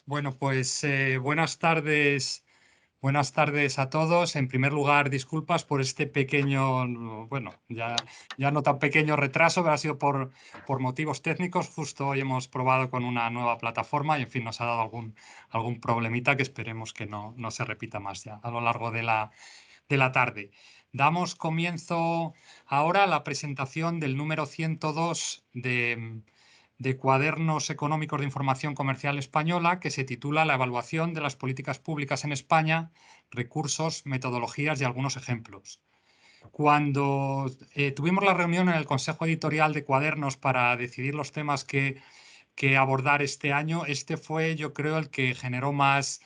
Bueno, pues buenas tardes a todos. En primer lugar, disculpas por este pequeño, bueno, ya no tan pequeño retraso, pero ha sido por motivos técnicos. Justo hoy hemos probado con una nueva plataforma y, en fin, nos ha dado algún problemita que esperemos que no se repita más ya a lo largo de la tarde. Damos comienzo ahora a la presentación del número 102 de Cuadernos Económicos de Información Comercial Española, que se titula La evaluación de las políticas públicas en España, recursos, metodologías y algunos ejemplos. Cuando tuvimos la reunión en el Consejo Editorial de Cuadernos para decidir los temas que abordar este año, este fue, yo creo, el que generó más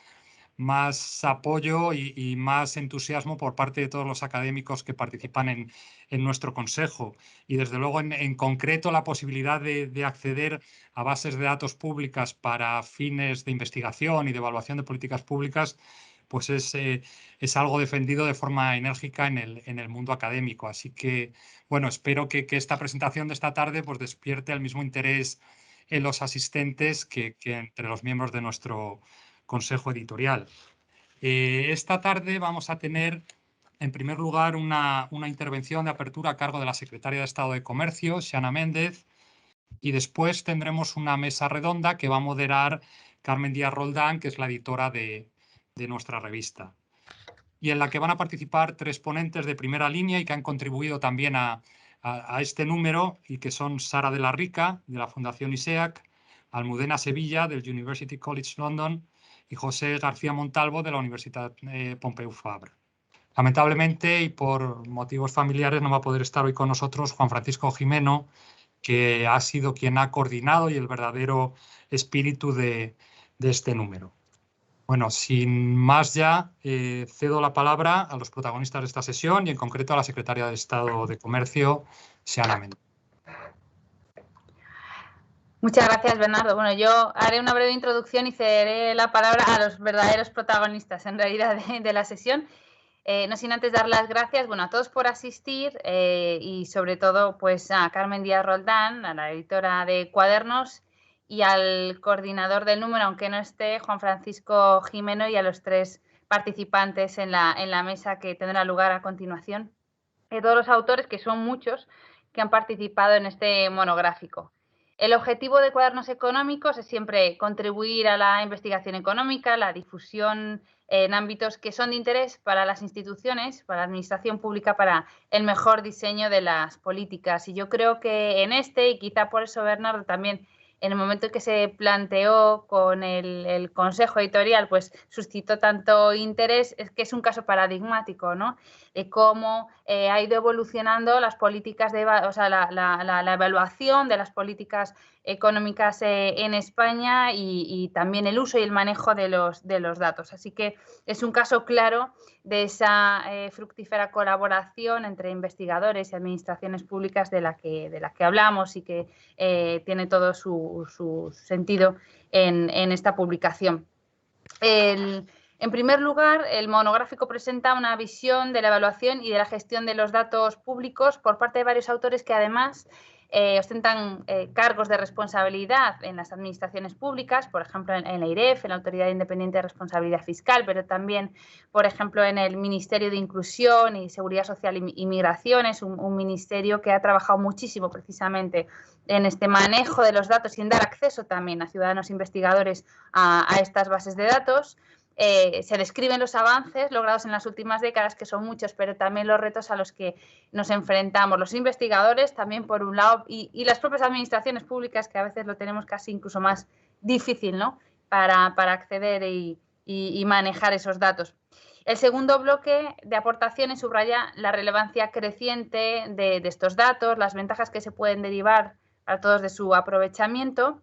apoyo y más entusiasmo por parte de todos los académicos que participan en nuestro consejo. Y desde luego, en concreto, la posibilidad de acceder a bases de datos públicas para fines de investigación y de evaluación de políticas públicas, pues es algo defendido de forma enérgica en el mundo académico. Así que, bueno, espero que esta presentación de esta tarde pues despierte el mismo interés en los asistentes que entre los miembros de nuestro consejo editorial. Esta tarde vamos a tener, en primer lugar, una intervención de apertura a cargo de la secretaria de Estado de Comercio, Xana Méndez, y después tendremos una mesa redonda que va a moderar Carmen Díaz Roldán, que es la editora de nuestra revista, y en la que van a participar tres ponentes de primera línea y que han contribuido también a este número, y que son Sara de la Rica, de la Fundación ISEAC, Almudena Sevilla, del University College London, y José García Montalvo, de la Universidad Pompeu Fabra. Lamentablemente, y por motivos familiares, no va a poder estar hoy con nosotros Juan Francisco Jimeno, que ha sido quien ha coordinado y el verdadero espíritu de este número. Bueno, sin más ya, cedo la palabra a los protagonistas de esta sesión y en concreto a la secretaria de Estado de Comercio, Xana Méndez. Muchas gracias, Bernardo. Bueno, yo haré una breve introducción y cederé la palabra a los verdaderos protagonistas, en realidad, de la sesión. No sin antes dar las gracias, bueno, a todos por asistir y sobre todo pues a Carmen Díaz Roldán, a la editora de Cuadernos, y al coordinador del número, aunque no esté, Juan Francisco Jimeno, y a los tres participantes en la mesa que tendrá lugar a continuación, y todos los autores, que son muchos, que han participado en este monográfico. El objetivo de Cuadernos Económicos es siempre contribuir a la investigación económica, la difusión en ámbitos que son de interés para las instituciones, para la administración pública, para el mejor diseño de las políticas. Y yo creo que en este, y quizá por eso Bernardo también, en el momento en que se planteó con el Consejo Editorial, pues suscitó tanto interés, es que es un caso paradigmático, ¿no? De cómo ha ido evolucionando las políticas, o sea, la evaluación de las políticas económicas en España y también el uso y el manejo de los datos. Así que es un caso claro de esa fructífera colaboración entre investigadores y administraciones públicas de la que hablamos y que tiene todo su sentido en esta publicación. En primer lugar, el monográfico presenta una visión de la evaluación y de la gestión de los datos públicos por parte de varios autores que además ostentan cargos de responsabilidad en las administraciones públicas, por ejemplo en la IREF, en la Autoridad Independiente de Responsabilidad Fiscal, pero también, por ejemplo, en el Ministerio de Inclusión y Seguridad Social y Migraciones, un ministerio que ha trabajado muchísimo precisamente en este manejo de los datos y en dar acceso también a ciudadanos investigadores a estas bases de datos. Se describen los avances logrados en las últimas décadas, que son muchos, pero también los retos a los que nos enfrentamos los investigadores, también por un lado, y las propias administraciones públicas, que a veces lo tenemos casi incluso más difícil, ¿no?, para acceder y manejar esos datos. El segundo bloque de aportaciones subraya la relevancia creciente de estos datos, las ventajas que se pueden derivar a todos de su aprovechamiento.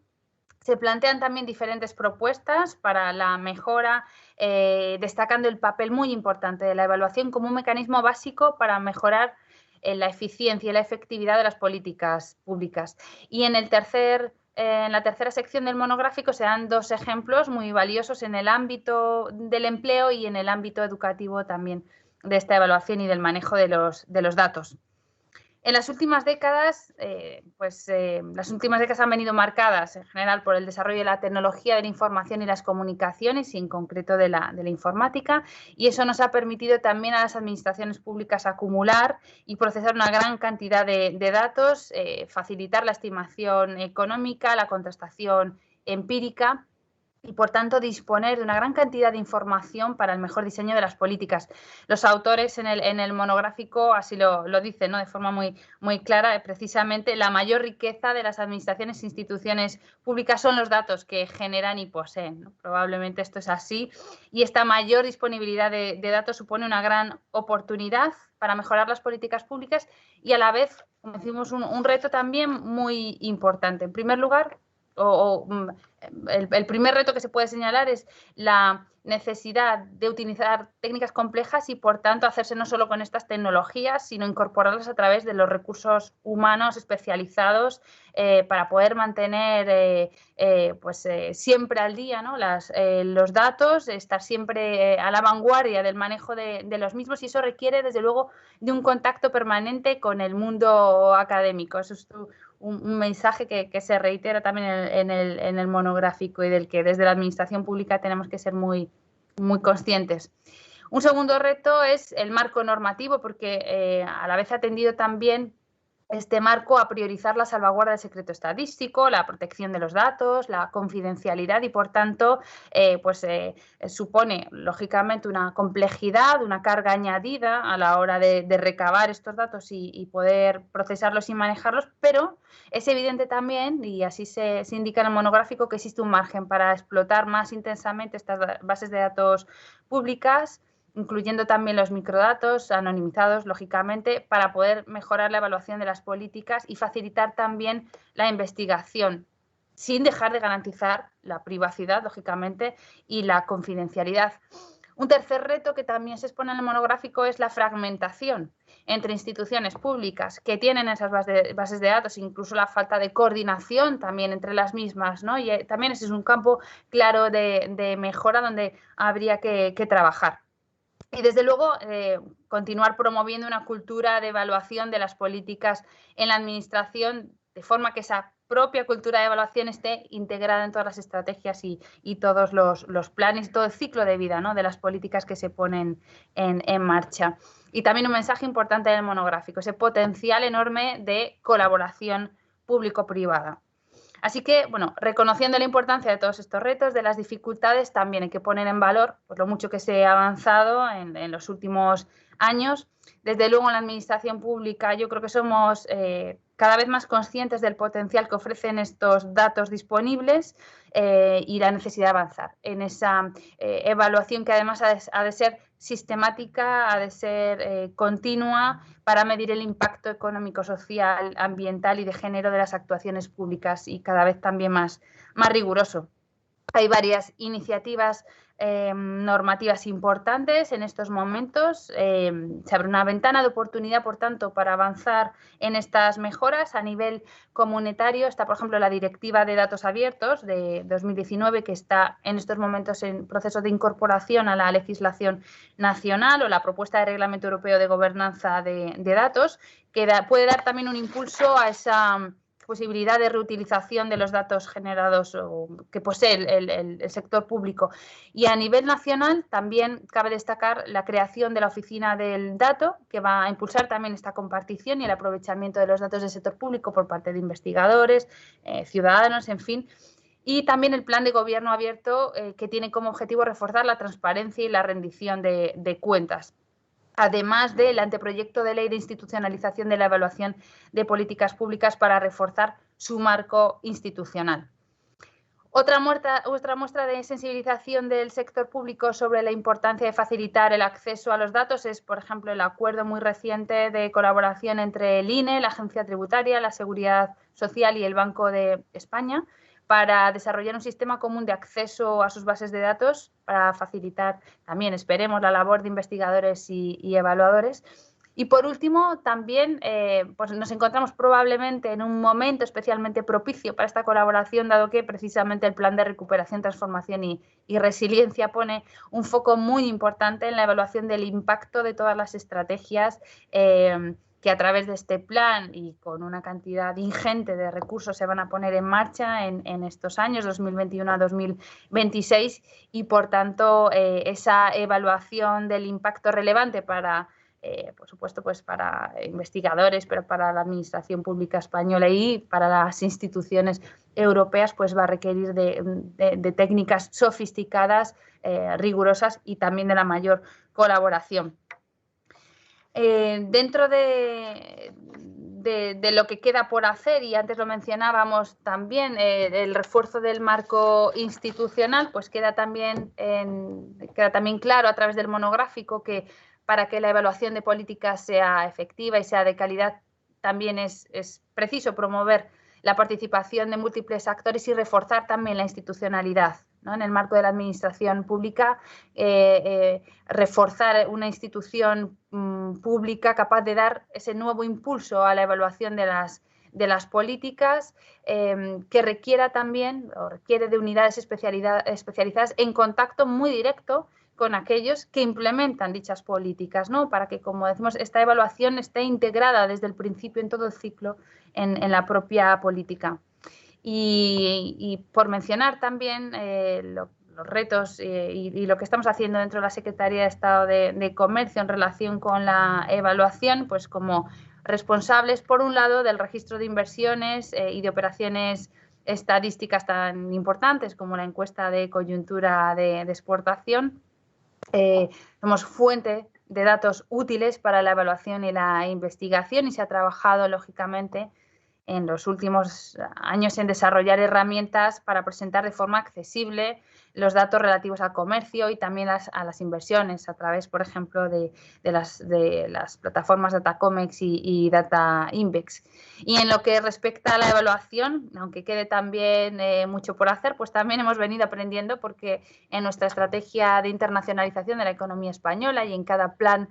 Se plantean también diferentes propuestas para la mejora, destacando el papel muy importante de la evaluación como un mecanismo básico para mejorar la eficiencia y la efectividad de las políticas públicas. Y en la tercera sección del monográfico se dan dos ejemplos muy valiosos en el ámbito del empleo y en el ámbito educativo también de esta evaluación y del manejo de los datos. En las últimas décadas, las últimas décadas han venido marcadas en general por el desarrollo de la tecnología de la información y las comunicaciones, y en concreto de la informática, y eso nos ha permitido también a las administraciones públicas acumular y procesar una gran cantidad de datos, facilitar la estimación económica, la contrastación empírica, y, por tanto, disponer de una gran cantidad de información para el mejor diseño de las políticas. Los autores en el monográfico así lo dicen, ¿no?, de forma muy clara. Precisamente la mayor riqueza de las administraciones e instituciones públicas son los datos que generan y poseen, ¿no? Probablemente esto es así, y esta mayor disponibilidad de datos supone una gran oportunidad para mejorar las políticas públicas y, a la vez, como decimos, un reto también muy importante. En primer lugar, el primer reto que se puede señalar es la necesidad de utilizar técnicas complejas y, por tanto, hacerse no solo con estas tecnologías, sino incorporarlas a través de los recursos humanos especializados para poder mantener siempre al día, ¿no?, los datos, estar siempre a la vanguardia del manejo de los mismos, y eso requiere, desde luego, de un contacto permanente con el mundo académico. Eso es un mensaje que se reitera también en el monográfico y del que desde la administración pública tenemos que ser muy conscientes. Un segundo reto es el marco normativo, porque a la vez ha tendido también este marco a priorizar la salvaguarda del secreto estadístico, la protección de los datos, la confidencialidad, y, por tanto, supone, lógicamente, una complejidad, una carga añadida a la hora de recabar estos datos y poder procesarlos y manejarlos, pero es evidente también, y así se indica en el monográfico, que existe un margen para explotar más intensamente estas bases de datos públicas, incluyendo también los microdatos anonimizados, lógicamente, para poder mejorar la evaluación de las políticas y facilitar también la investigación, sin dejar de garantizar la privacidad, lógicamente, y la confidencialidad. Un tercer reto que también se expone en el monográfico es la fragmentación entre instituciones públicas que tienen esas bases de datos, incluso la falta de coordinación también entre las mismas, ¿no? Y también ese es un campo claro de mejora donde habría que trabajar. Y, desde luego, continuar promoviendo una cultura de evaluación de las políticas en la administración, de forma que esa propia cultura de evaluación esté integrada en todas las estrategias y todos los planes, todo el ciclo de vida, ¿no?, de las políticas que se ponen en marcha. Y también un mensaje importante del monográfico, ese potencial enorme de colaboración público-privada. Así que, bueno, reconociendo la importancia de todos estos retos, de las dificultades, también hay que poner en valor pues, lo mucho que se ha avanzado en los últimos años. Desde luego, en la administración pública yo creo que somos cada vez más conscientes del potencial que ofrecen estos datos disponibles y la necesidad de avanzar en esa evaluación, que además ha de ser sistemática, ha de ser continua, para medir el impacto económico, social, ambiental y de género de las actuaciones públicas, y cada vez también más riguroso. Hay varias iniciativas normativas importantes en estos momentos. Se abre una ventana de oportunidad, por tanto, para avanzar en estas mejoras. A nivel comunitario está, por ejemplo, la Directiva de Datos Abiertos de 2019, que está en estos momentos en proceso de incorporación a la legislación nacional, o la propuesta de Reglamento Europeo de Gobernanza de Datos, que puede dar también un impulso a esa posibilidad de reutilización de los datos generados o que posee el sector público. Y a nivel nacional también cabe destacar la creación de la Oficina del Dato, que va a impulsar también esta compartición y el aprovechamiento de los datos del sector público por parte de investigadores, ciudadanos, en fin. Y también el Plan de Gobierno Abierto, que tiene como objetivo reforzar la transparencia y la rendición de cuentas, además del anteproyecto de ley de institucionalización de la evaluación de políticas públicas para reforzar su marco institucional. Otra muestra de sensibilización del sector público sobre la importancia de facilitar el acceso a los datos es, por ejemplo, el acuerdo muy reciente de colaboración entre el INE, la Agencia Tributaria, la Seguridad Social y el Banco de España, para desarrollar un sistema común de acceso a sus bases de datos, para facilitar también, esperemos, la labor de investigadores y evaluadores. Y, por último, también pues nos encontramos probablemente en un momento especialmente propicio para esta colaboración, dado que precisamente el Plan de Recuperación, Transformación y Resiliencia pone un foco muy importante en la evaluación del impacto de todas las estrategias que a través de este plan y con una cantidad ingente de recursos se van a poner en marcha en estos años, 2021 a 2026, y por tanto esa evaluación del impacto relevante para, por supuesto, pues para investigadores, pero para la administración pública española y para las instituciones europeas, pues va a requerir de técnicas sofisticadas, rigurosas y también de la mayor colaboración. Dentro de lo que queda por hacer, y antes lo mencionábamos también, el refuerzo del marco institucional, pues queda también claro a través del monográfico que para que la evaluación de políticas sea efectiva y sea de calidad, también es preciso promover la participación de múltiples actores y reforzar también la institucionalidad, ¿no? En el marco de la administración pública, reforzar una institución pública capaz de dar ese nuevo impulso a la evaluación de las políticas, que requiera también, o requiere de unidades especializadas en contacto muy directo con aquellos que implementan dichas políticas, ¿no? Para que, como decimos, esta evaluación esté integrada desde el principio en todo el ciclo en la propia política. Y por mencionar también los retos y lo que estamos haciendo dentro de la Secretaría de Estado de Comercio en relación con la evaluación, pues como responsables, por un lado, del registro de inversiones y de operaciones estadísticas tan importantes como la encuesta de coyuntura de exportación. Somos fuente de datos útiles para la evaluación y la investigación, y se ha trabajado, lógicamente, en los últimos años en desarrollar herramientas para presentar de forma accesible los datos relativos al comercio y también a las inversiones a través, por ejemplo, de las plataformas Datacomex y DataInvex. Y en lo que respecta a la evaluación, aunque quede también mucho por hacer, pues también hemos venido aprendiendo, porque en nuestra estrategia de internacionalización de la economía española y en cada plan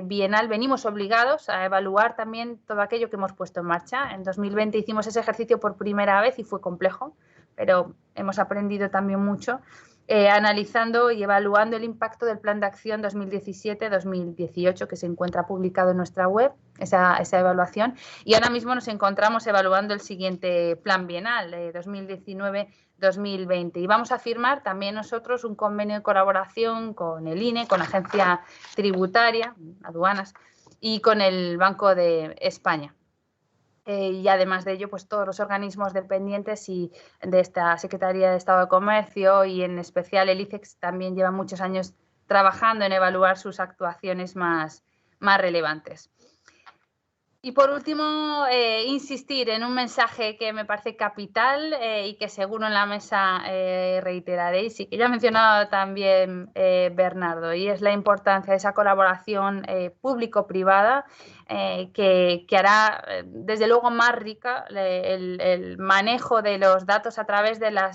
bienal venimos obligados a evaluar también todo aquello que hemos puesto en marcha. En 2020 hicimos ese ejercicio por primera vez y fue complejo, pero hemos aprendido también mucho analizando y evaluando el impacto del Plan de Acción 2017-2018, que se encuentra publicado en nuestra web, esa evaluación. Y ahora mismo nos encontramos evaluando el siguiente Plan Bienal, 2019-2020. Y vamos a firmar también nosotros un convenio de colaboración con el INE, con la Agencia Tributaria, Aduanas, y con el Banco de España. Y además de ello, pues todos los organismos dependientes y de esta Secretaría de Estado de Comercio, y en especial el ICEX, también llevan muchos años trabajando en evaluar sus actuaciones más relevantes. Y por último, insistir en un mensaje que me parece capital y que seguro en la mesa reiteraréis, y que ya ha mencionado también Bernardo, y es la importancia de esa colaboración público-privada que hará desde luego más rica el manejo de los datos a través de la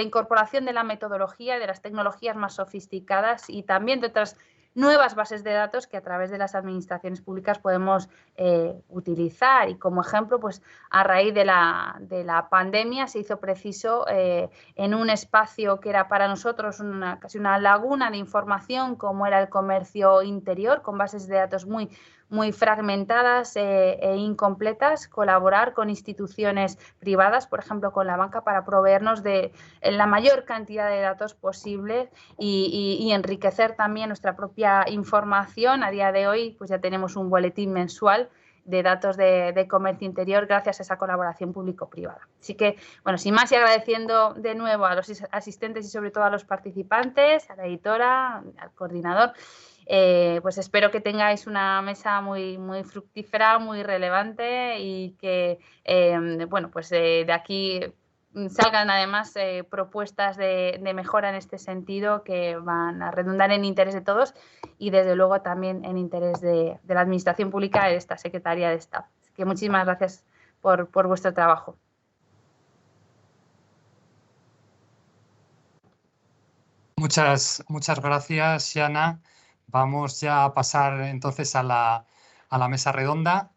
incorporación de la metodología y de las tecnologías más sofisticadas, y también de otras nuevas bases de datos que a través de las administraciones públicas podemos utilizar. Y como ejemplo, pues a raíz de la pandemia se hizo preciso en un espacio que era para nosotros casi una laguna de información, como era el comercio interior, con bases de datos muy fragmentadas e incompletas, colaborar con instituciones privadas, por ejemplo con la banca, para proveernos de la mayor cantidad de datos posible y enriquecer también nuestra propia información. A día de hoy pues ya tenemos un boletín mensual de datos de comercio interior gracias a esa colaboración público-privada. Así que, bueno, sin más, y agradeciendo de nuevo a los asistentes y sobre todo a los participantes, a la editora, al coordinador, pues espero que tengáis una mesa muy fructífera, muy relevante, y que, bueno, pues de aquí salgan además propuestas de mejora en este sentido, que van a redundar en interés de todos y desde luego también en interés de la Administración Pública de esta Secretaría de Estado. Así que muchísimas gracias por vuestro trabajo. Muchas gracias, Yana. Vamos ya a pasar entonces a la mesa redonda.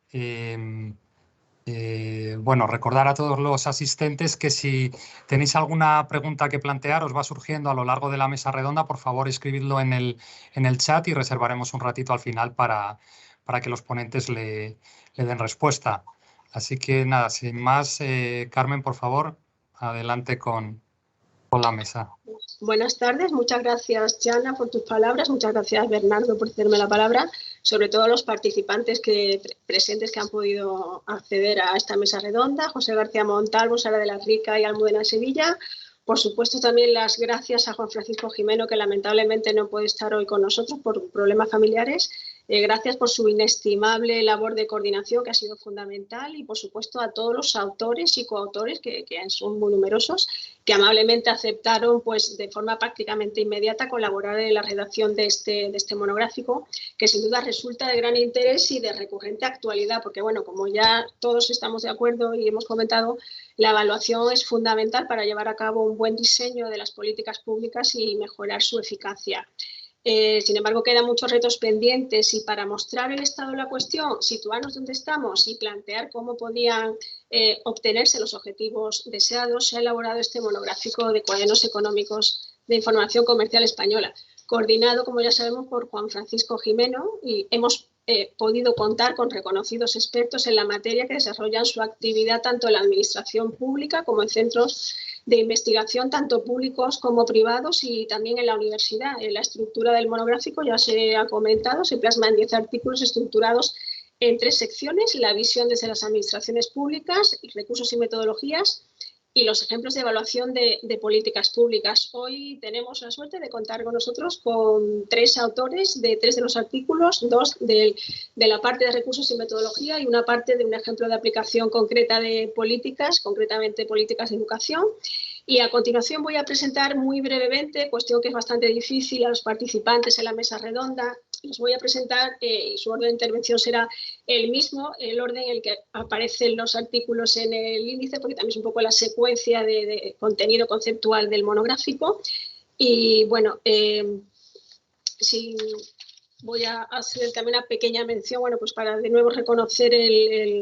Bueno, recordar a todos los asistentes que si tenéis alguna pregunta que plantear, os va surgiendo a lo largo de la mesa redonda, por favor escribidlo en el chat y reservaremos un ratito al final para que los ponentes le den respuesta. Así que nada, sin más, Carmen, por favor, adelante con la mesa. Buenas tardes, muchas gracias, Jana, por tus palabras, muchas gracias, Bernardo, por cederme la palabra, sobre todo a los participantes presentes que han podido acceder a esta mesa redonda, José García Montalvo, Sara de la Rica y Almudena Sevilla. Por supuesto, también las gracias a Juan Francisco Gimeno, que lamentablemente no puede estar hoy con nosotros por problemas familiares. Gracias por su inestimable labor de coordinación, que ha sido fundamental, y por supuesto a todos los autores y coautores, que son muy numerosos, que amablemente aceptaron pues, de forma prácticamente inmediata colaborar en la redacción de este monográfico, que sin duda resulta de gran interés y de recurrente actualidad, porque bueno, como ya todos estamos de acuerdo y hemos comentado, la evaluación es fundamental para llevar a cabo un buen diseño de las políticas públicas y mejorar su eficacia. Sin embargo, quedan muchos retos pendientes y para mostrar el estado de la cuestión, situarnos donde estamos y plantear cómo podían obtenerse los objetivos deseados, se ha elaborado este monográfico de cuadernos económicos de información comercial española, coordinado, como ya sabemos, por Juan Francisco Gimeno, y hemos podido contar con reconocidos expertos en la materia que desarrollan su actividad tanto en la administración pública como en centros de investigación, tanto públicos como privados, y también en la universidad. La estructura del monográfico ya se ha comentado, se plasma en 10 artículos estructurados en 3 secciones: la visión desde las administraciones públicas, recursos y metodologías, y los ejemplos de evaluación de políticas públicas. Hoy tenemos la suerte de contar con nosotros con 3 autores de 3 de los artículos, 2 de la parte de recursos y metodología y una parte de un ejemplo de aplicación concreta de políticas, concretamente políticas de educación. Y a continuación voy a presentar muy brevemente, cuestión que es bastante difícil, a los participantes en la mesa redonda. Les voy a presentar, y su orden de intervención será el mismo, el orden en el que aparecen los artículos en el índice, porque también es un poco la secuencia de contenido conceptual del monográfico. Y bueno, voy a hacer también una pequeña mención, bueno, pues para de nuevo reconocer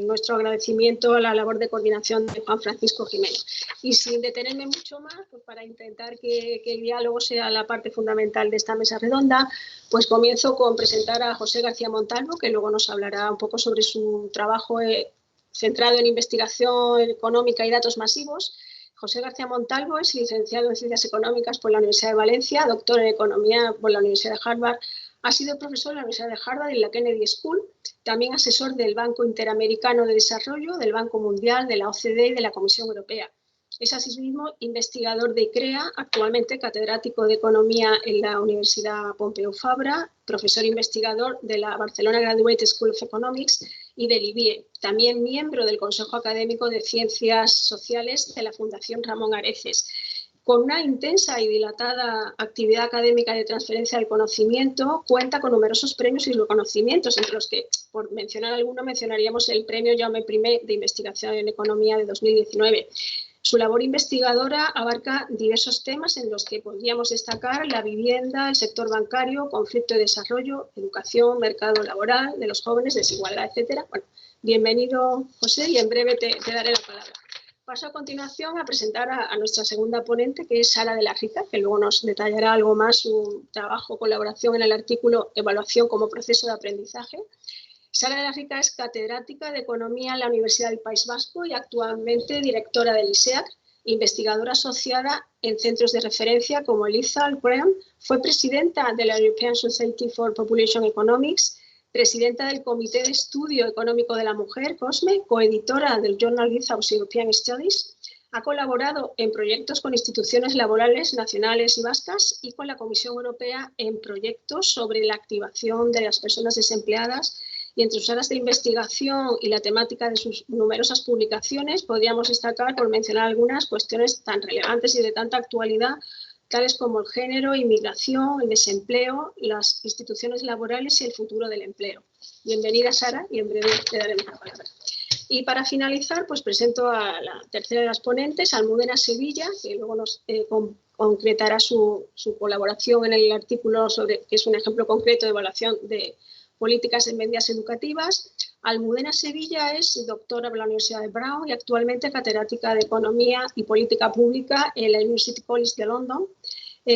nuestro agradecimiento a la labor de coordinación de Juan Francisco Gimeno. Y sin detenerme mucho más, pues para intentar que el diálogo sea la parte fundamental de esta mesa redonda, pues comienzo con presentar a José García Montalvo, que luego nos hablará un poco sobre su trabajo centrado en investigación económica y datos masivos. José García Montalvo es licenciado en Ciencias Económicas por la Universidad de Valencia, doctor en Economía por la Universidad de Harvard. Ha sido profesor en la Universidad de Harvard y en la Kennedy School, también asesor del Banco Interamericano de Desarrollo, del Banco Mundial, de la OCDE y de la Comisión Europea. Es asimismo investigador de ICREA, actualmente catedrático de Economía en la Universidad Pompeu Fabra, profesor investigador de la Barcelona Graduate School of Economics y del IBIE, también miembro del Consejo Académico de Ciencias Sociales de la Fundación Ramón Areces. Con una intensa y dilatada actividad académica de transferencia del conocimiento, cuenta con numerosos premios y reconocimientos, entre los que, por mencionar alguno, mencionaríamos el Premio Jaume I de Investigación en Economía de 2019. Su labor investigadora abarca diversos temas en los que podríamos destacar la vivienda, el sector bancario, conflicto y desarrollo, educación, mercado laboral de los jóvenes, desigualdad, etc. Bueno, bienvenido, José, y en breve te daré la palabra. Paso a continuación a presentar a nuestra segunda ponente, que es Sara de la Rica, que luego nos detallará algo más su trabajo, colaboración en el artículo Evaluación como proceso de aprendizaje. Sara de la Rica es catedrática de Economía en la Universidad del País Vasco y actualmente directora del ISEAC, investigadora asociada en centros de referencia como el IZA, el CREAM, fue presidenta de la European Society for Population Economics, presidenta del Comité de Estudio Económico de la Mujer, COSME, coeditora del Journal of European Studies. Ha colaborado en proyectos con instituciones laborales nacionales y vascas y con la Comisión Europea en proyectos sobre la activación de las personas desempleadas, y entre sus áreas de investigación y la temática de sus numerosas publicaciones podríamos destacar, por mencionar algunas, cuestiones tan relevantes y de tanta actualidad, tales como el género, inmigración, el desempleo, las instituciones laborales y el futuro del empleo. Bienvenida, Sara, y en breve te daremos la palabra. Y para finalizar, pues presento a la tercera de las ponentes, Almudena Sevilla, que luego nos concretará su colaboración en el artículo sobre, que es un ejemplo concreto de evaluación de políticas en medidas educativas. Almudena Sevilla es doctora por la Universidad de Brown y actualmente catedrática de Economía y Política Pública en la University College de London.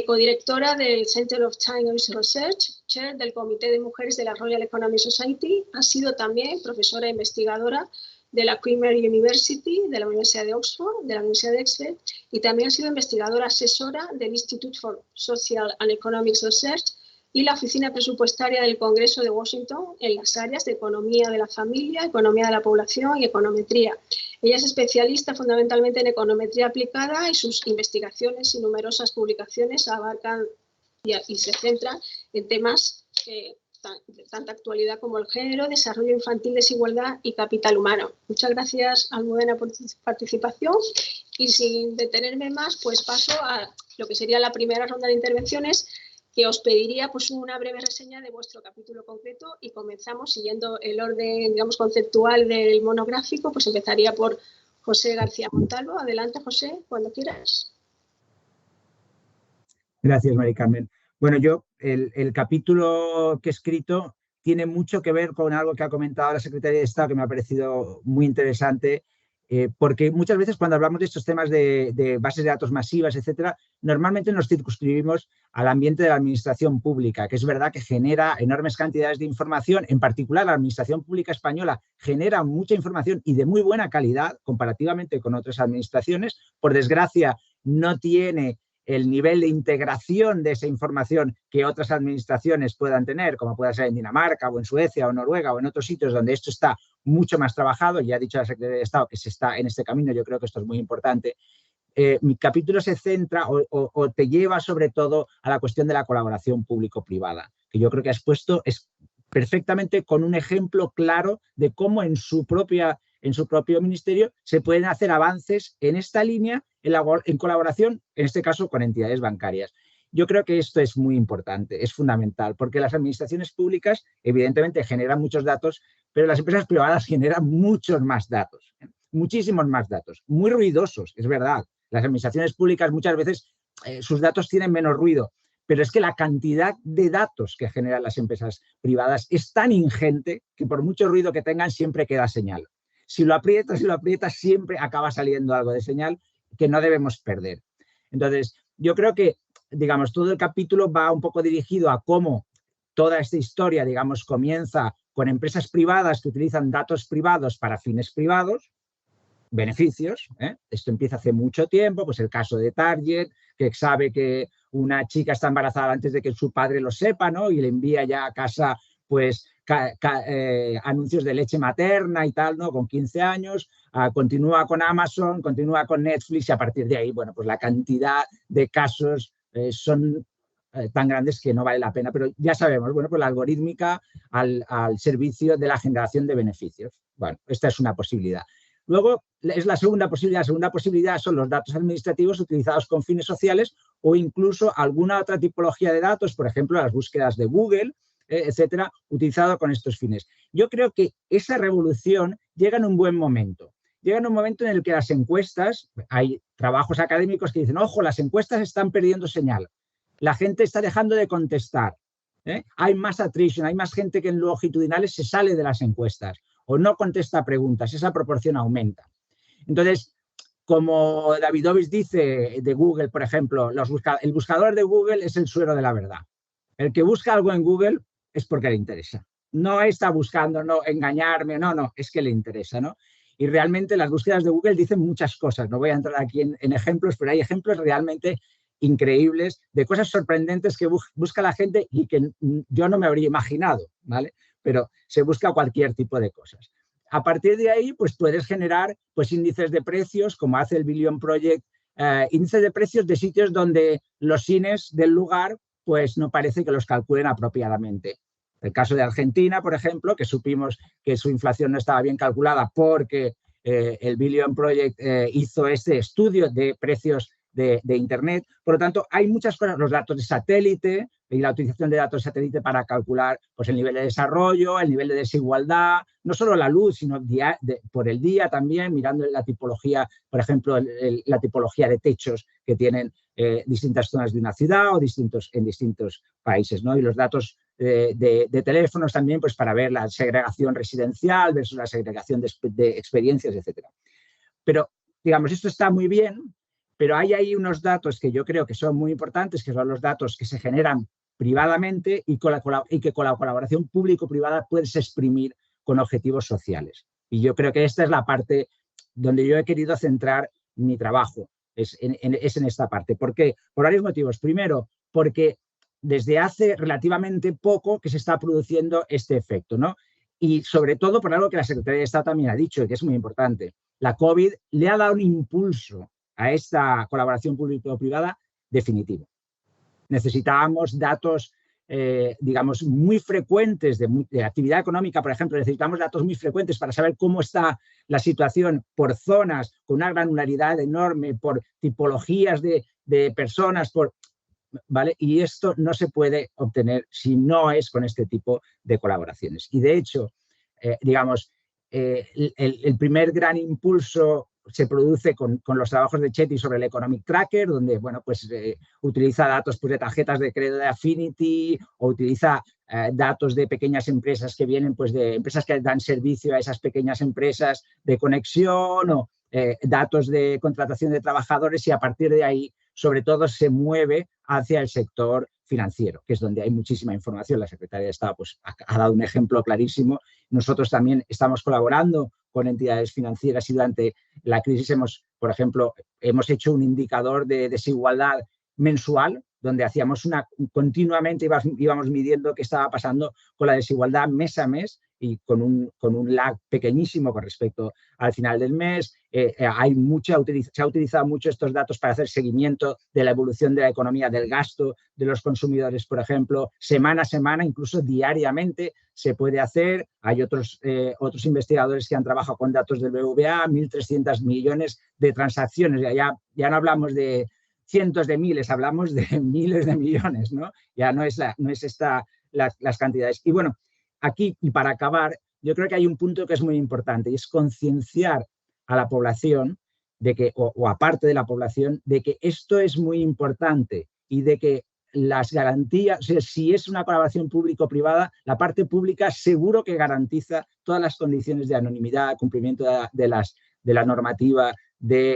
codirectora del Center of Chinese Research, chair del Comité de Mujeres de la Royal Economic Society. Ha sido también profesora e investigadora de la Queen Mary University, de la Universidad de Oxford, de la Universidad de Exeter, y también ha sido investigadora asesora del Institute for Social and Economic Research y la Oficina Presupuestaria del Congreso de Washington en las áreas de Economía de la Familia, Economía de la Población y Econometría. Ella es especialista fundamentalmente en econometría aplicada y sus investigaciones y numerosas publicaciones abarcan y se centran en temas de tanta actualidad como el género, desarrollo infantil, desigualdad y capital humano. Muchas gracias, Almudena, por tu participación y sin detenerme más, pues paso a lo que sería la primera ronda de intervenciones, que os pediría pues una breve reseña de vuestro capítulo concreto y comenzamos siguiendo el orden, digamos, conceptual del monográfico. Pues empezaría por José García Montalvo. Adelante, José, cuando quieras. Gracias, Mari Carmen. Bueno, yo el capítulo que he escrito tiene mucho que ver con algo que ha comentado la Secretaría de Estado, que me ha parecido muy interesante, porque muchas veces cuando hablamos de estos temas de bases de datos masivas, etcétera, normalmente nos circunscribimos al ambiente de la administración pública, que es verdad que genera enormes cantidades de información. En particular, la administración pública española genera mucha información y de muy buena calidad comparativamente con otras administraciones. Por desgracia, no tiene el nivel de integración de esa información que otras administraciones puedan tener, como pueda ser en Dinamarca o en Suecia o Noruega o en otros sitios donde esto está mucho más trabajado. Ya ha dicho la Secretaría de Estado que se está en este camino, yo creo que esto es muy importante. Mi capítulo se centra o te lleva sobre todo a la cuestión de la colaboración público-privada, que yo creo que has puesto perfectamente con un ejemplo claro de cómo en su propio ministerio se pueden hacer avances en esta línea en colaboración, en este caso con entidades bancarias. Yo creo que esto es muy importante, es fundamental, porque las administraciones públicas evidentemente generan muchos datos, pero las empresas privadas generan muchos más datos, muchísimos más datos, muy ruidosos, es verdad. Las administraciones públicas muchas veces sus datos tienen menos ruido, pero es que la cantidad de datos que generan las empresas privadas es tan ingente que por mucho ruido que tengan siempre queda señal. Si lo aprietas, siempre acaba saliendo algo de señal que no debemos perder. Entonces, yo creo que, digamos, todo el capítulo va un poco dirigido a cómo toda esta historia, digamos, comienza con empresas privadas que utilizan datos privados para fines privados, beneficios. Esto empieza hace mucho tiempo, pues el caso de Target, que sabe que una chica está embarazada antes de que su padre lo sepa, ¿no? Y le envía ya a casa, pues, anuncios de leche materna y tal, ¿no? Con 15 años, continúa con Amazon, continúa con Netflix y a partir de ahí, bueno, pues la cantidad de casos son tan grandes que no vale la pena, pero ya sabemos, bueno, pues la algorítmica al servicio de la generación de beneficios. Bueno, esta es una posibilidad. Luego es la segunda posibilidad. La segunda posibilidad son los datos administrativos utilizados con fines sociales o incluso alguna otra tipología de datos, por ejemplo, las búsquedas de Google, etcétera, utilizado con estos fines. Yo creo que esa revolución llega en un buen momento. Llega en un momento en el que las encuestas, hay trabajos académicos que dicen, ojo, las encuestas están perdiendo señal. La gente está dejando de contestar. Hay más attrition, hay más gente que en longitudinales se sale de las encuestas o no contesta preguntas, esa proporción aumenta. Entonces, como Davidovich dice de Google, por ejemplo, el buscador de Google es el suero de la verdad. El que busca algo en Google es porque le interesa. No está buscando no engañarme, no, es que le interesa, ¿no? Y realmente las búsquedas de Google dicen muchas cosas. No voy a entrar aquí en ejemplos, pero hay ejemplos realmente increíbles de cosas sorprendentes que busca la gente y que yo no me habría imaginado, ¿vale? Pero se busca cualquier tipo de cosas. A partir de ahí, pues puedes generar pues, índices de precios, como hace el Billion Project, índices de precios de sitios donde los cines del lugar pues no parece que los calculen apropiadamente. El caso de Argentina, por ejemplo, que supimos que su inflación no estaba bien calculada porque el Billion Project hizo este estudio de precios de Internet. Por lo tanto, hay muchas cosas, los datos de satélite y la utilización de datos de satélite para calcular pues, el nivel de desarrollo, el nivel de desigualdad, no solo la luz, sino por el día también, mirando la tipología, por ejemplo, la tipología de techos que tienen distintas zonas de una ciudad o en distintos países, ¿no? Y los datos de teléfonos también pues, para ver la segregación residencial versus la segregación de experiencias, etc. Pero, digamos, esto está muy bien, pero hay ahí unos datos que yo creo que son muy importantes, que son los datos que se generan privadamente y que con la colaboración público-privada puedes exprimir con objetivos sociales. Y yo creo que esta es la parte donde yo he querido centrar mi trabajo, es en esta parte. ¿Por qué? Por varios motivos. Primero, porque desde hace relativamente poco que se está produciendo este efecto, ¿no? Y sobre todo por algo que la Secretaría de Estado también ha dicho y que es muy importante. La COVID le ha dado un impulso a esta colaboración público-privada definitivo. Necesitábamos datos, digamos, muy frecuentes de actividad económica, por ejemplo, necesitamos datos muy frecuentes para saber cómo está la situación por zonas, con una granularidad enorme, por tipologías de personas, ¿vale? Y esto no se puede obtener si no es con este tipo de colaboraciones. Y de hecho, digamos, el primer gran impulso se produce con los trabajos de Chetty sobre el Economic Tracker, donde, bueno, pues utiliza datos pues, de tarjetas de crédito de Affinity o utiliza datos de pequeñas empresas que vienen pues, de empresas que dan servicio a esas pequeñas empresas de conexión o datos de contratación de trabajadores y a partir de ahí, sobre todo, se mueve hacia el sector financiero, que es donde hay muchísima información. La Secretaría de Estado pues, ha dado un ejemplo clarísimo. Nosotros también estamos colaborando con entidades financieras y durante la crisis por ejemplo, hemos hecho un indicador de desigualdad mensual donde hacíamos continuamente íbamos midiendo qué estaba pasando con la desigualdad mes a mes y con un lag pequeñísimo con respecto al final del mes. Se ha utilizado mucho estos datos para hacer seguimiento de la evolución de la economía, del gasto de los consumidores, por ejemplo, semana a semana, incluso diariamente se puede hacer. Hay otros investigadores que han trabajado con datos del BBVA, 1.300 millones de transacciones. Ya no hablamos de cientos de miles, hablamos de miles de millones, ¿no? Ya no es las cantidades. Y bueno, aquí, y para acabar, yo creo que hay un punto que es muy importante y es concienciar a la población de que, o a parte de la población, de que esto es muy importante y de que las garantías, o sea, si es una colaboración público-privada, la parte pública seguro que garantiza todas las condiciones de anonimidad, cumplimiento de la normativa, de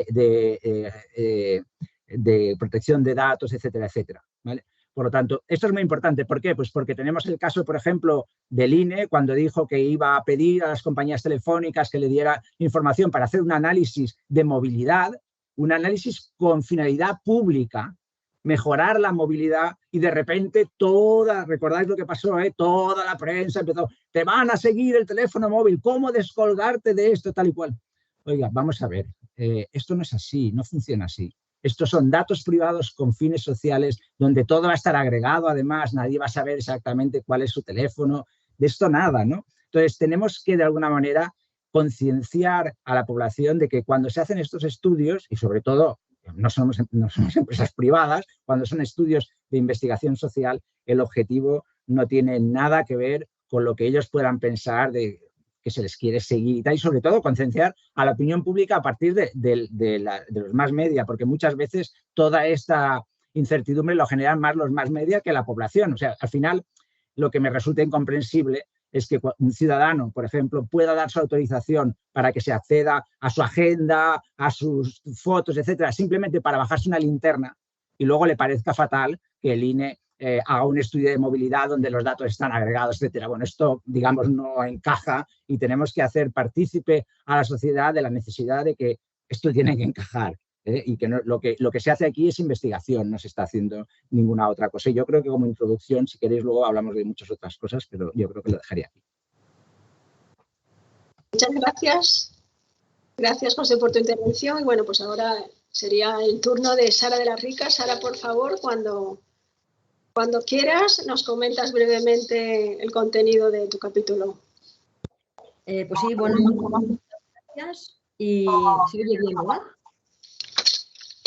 protección de datos, etcétera, etcétera, ¿vale? Por lo tanto, esto es muy importante. ¿Por qué? Pues porque tenemos el caso, por ejemplo, del INE, cuando dijo que iba a pedir a las compañías telefónicas que le diera información para hacer un análisis de movilidad, un análisis con finalidad pública, mejorar la movilidad y de repente recordáis lo que pasó, toda la prensa empezó, te van a seguir el teléfono móvil, ¿cómo descolgarte de esto, tal y cual? Oiga, vamos a ver, esto no es así, no funciona así. Estos son datos privados con fines sociales donde todo va a estar agregado, además, nadie va a saber exactamente cuál es su teléfono, de esto nada, ¿no? Entonces, tenemos que, de alguna manera, concienciar a la población de que cuando se hacen estos estudios, y sobre todo, no somos empresas privadas, cuando son estudios de investigación social, el objetivo no tiene nada que ver con lo que ellos puedan pensar de que se les quiere seguir y tal, y sobre todo concienciar a la opinión pública a partir de los más media, porque muchas veces toda esta incertidumbre lo generan más los más media que la población. O sea, al final, lo que me resulta incomprensible es que un ciudadano, por ejemplo, pueda dar su autorización para que se acceda a su agenda, a sus fotos, etcétera, simplemente para bajarse una linterna y luego le parezca fatal que el INE haga un estudio de movilidad donde los datos están agregados, etcétera. Bueno, esto, digamos, no encaja y tenemos que hacer partícipe a la sociedad de la necesidad de que esto tiene que encajar. Y que lo que se hace aquí es investigación, no se está haciendo ninguna otra cosa. Y yo creo que como introducción, si queréis, luego hablamos de muchas otras cosas, pero yo creo que lo dejaría aquí. Muchas gracias. Gracias, José, por tu intervención. Y bueno, pues ahora sería el turno de Sara de la Rica. Sara, por favor, cuando quieras, nos comentas brevemente el contenido de tu capítulo. Pues sí, bueno, muchas gracias. Y sigue bien, ¿verdad?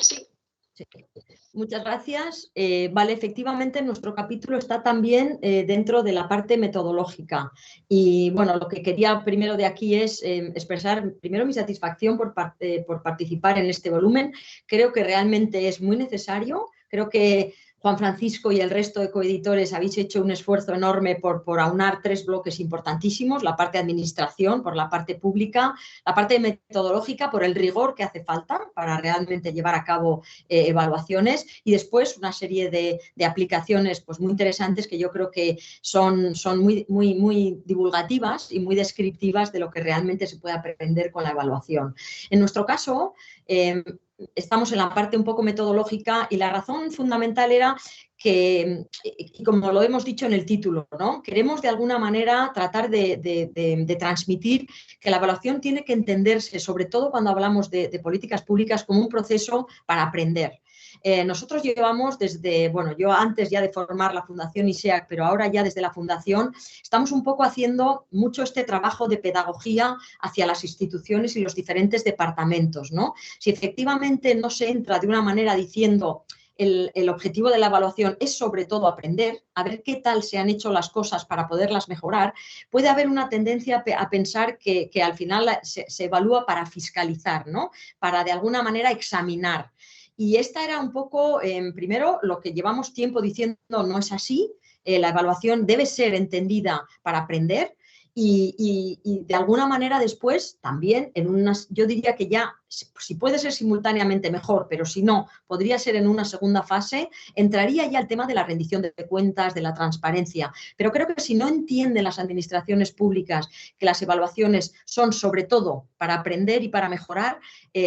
Sí. Sí. Muchas gracias. Vale, efectivamente, nuestro capítulo está también dentro de la parte metodológica. Y bueno, lo que quería primero de aquí es expresar primero mi satisfacción por participar en este volumen. Creo que realmente es muy necesario. Creo que Juan Francisco y el resto de coeditores habéis hecho un esfuerzo enorme por aunar 3 bloques importantísimos, la parte de administración, por la parte pública, la parte metodológica, por el rigor que hace falta para realmente llevar a cabo evaluaciones, y después una serie de aplicaciones pues, muy interesantes que yo creo que son muy divulgativas y muy descriptivas de lo que realmente se puede aprender con la evaluación. En nuestro caso, estamos en la parte un poco metodológica y la razón fundamental era que, como lo hemos dicho en el título, ¿no? Queremos de alguna manera tratar de transmitir que la evaluación tiene que entenderse, sobre todo cuando hablamos de políticas públicas, como un proceso para aprender. Nosotros llevamos desde, bueno, yo antes ya de formar la Fundación ISEAC, pero ahora ya desde la Fundación, estamos un poco haciendo mucho este trabajo de pedagogía hacia las instituciones y los diferentes departamentos, ¿no? Si efectivamente no se entra de una manera diciendo el objetivo de la evaluación es sobre todo aprender, a ver qué tal se han hecho las cosas para poderlas mejorar, puede haber una tendencia a pensar que al final se evalúa para fiscalizar, ¿no? Para de alguna manera examinar. Y esta era un poco, primero, lo que llevamos tiempo diciendo no es así, la evaluación debe ser entendida para aprender y de alguna manera después también, yo diría que ya, si puede ser simultáneamente mejor, pero si no, podría ser en una segunda fase, entraría ya el tema de la rendición de cuentas, de la transparencia. Pero creo que si no entienden las administraciones públicas que las evaluaciones son sobre todo para aprender y para mejorar,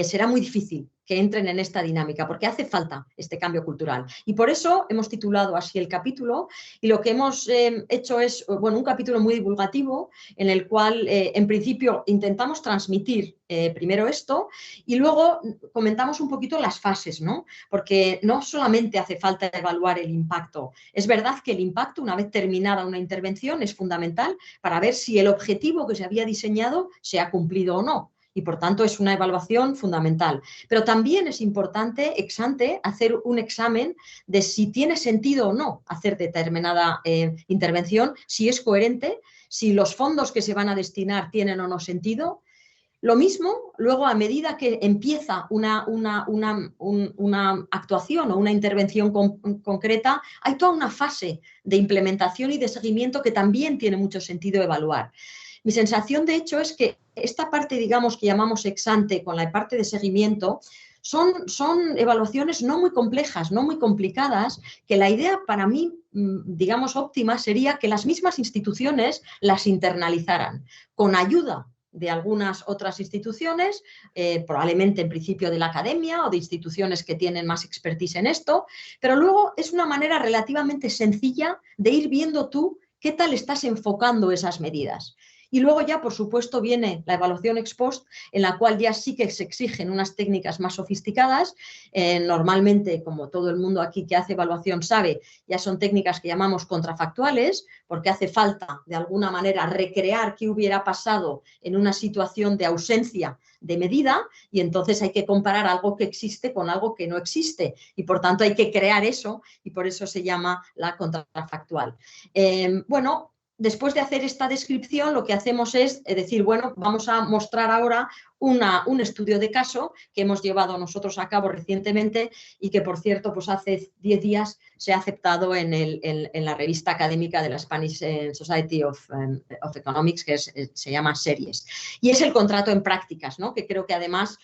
será muy difícil que entren en esta dinámica, porque hace falta este cambio cultural. Y por eso hemos titulado así el capítulo, y lo que hemos hecho es, bueno, un capítulo muy divulgativo, en el cual, en principio, intentamos transmitir primero esto, y luego comentamos un poquito las fases, ¿no? Porque no solamente hace falta evaluar el impacto. Es verdad que el impacto, una vez terminada una intervención, es fundamental para ver si el objetivo que se había diseñado se ha cumplido o no. Y por tanto es una evaluación fundamental. Pero también es importante, ex ante, hacer un examen de si tiene sentido o no hacer determinada intervención, si es coherente, si los fondos que se van a destinar tienen o no sentido. Lo mismo, luego a medida que empieza una actuación o una intervención concreta, hay toda una fase de implementación y de seguimiento que también tiene mucho sentido evaluar. Mi sensación, de hecho, es que esta parte, digamos, que llamamos ex ante, con la parte de seguimiento, son evaluaciones no muy complejas, no muy complicadas, que la idea para mí, digamos, óptima sería que las mismas instituciones las internalizaran, con ayuda de algunas otras instituciones, probablemente en principio de la academia o de instituciones que tienen más expertise en esto, pero luego es una manera relativamente sencilla de ir viendo tú qué tal estás enfocando esas medidas. Y luego ya, por supuesto, viene la evaluación ex post, en la cual ya sí que se exigen unas técnicas más sofisticadas. Normalmente, como todo el mundo aquí que hace evaluación sabe, ya son técnicas que llamamos contrafactuales, porque hace falta, de alguna manera, recrear qué hubiera pasado en una situación de ausencia de medida, y entonces hay que comparar algo que existe con algo que no existe. Y, por tanto, hay que crear eso, y por eso se llama la contrafactual. Bueno, después de hacer esta descripción, lo que hacemos es decir, bueno, vamos a mostrar ahora un estudio de caso que hemos llevado nosotros a cabo recientemente y que, por cierto, pues hace 10 días se ha aceptado en la revista académica de la Spanish Society of Economics, que se llama Series. Y es el contrato en prácticas, ¿no? Que creo que además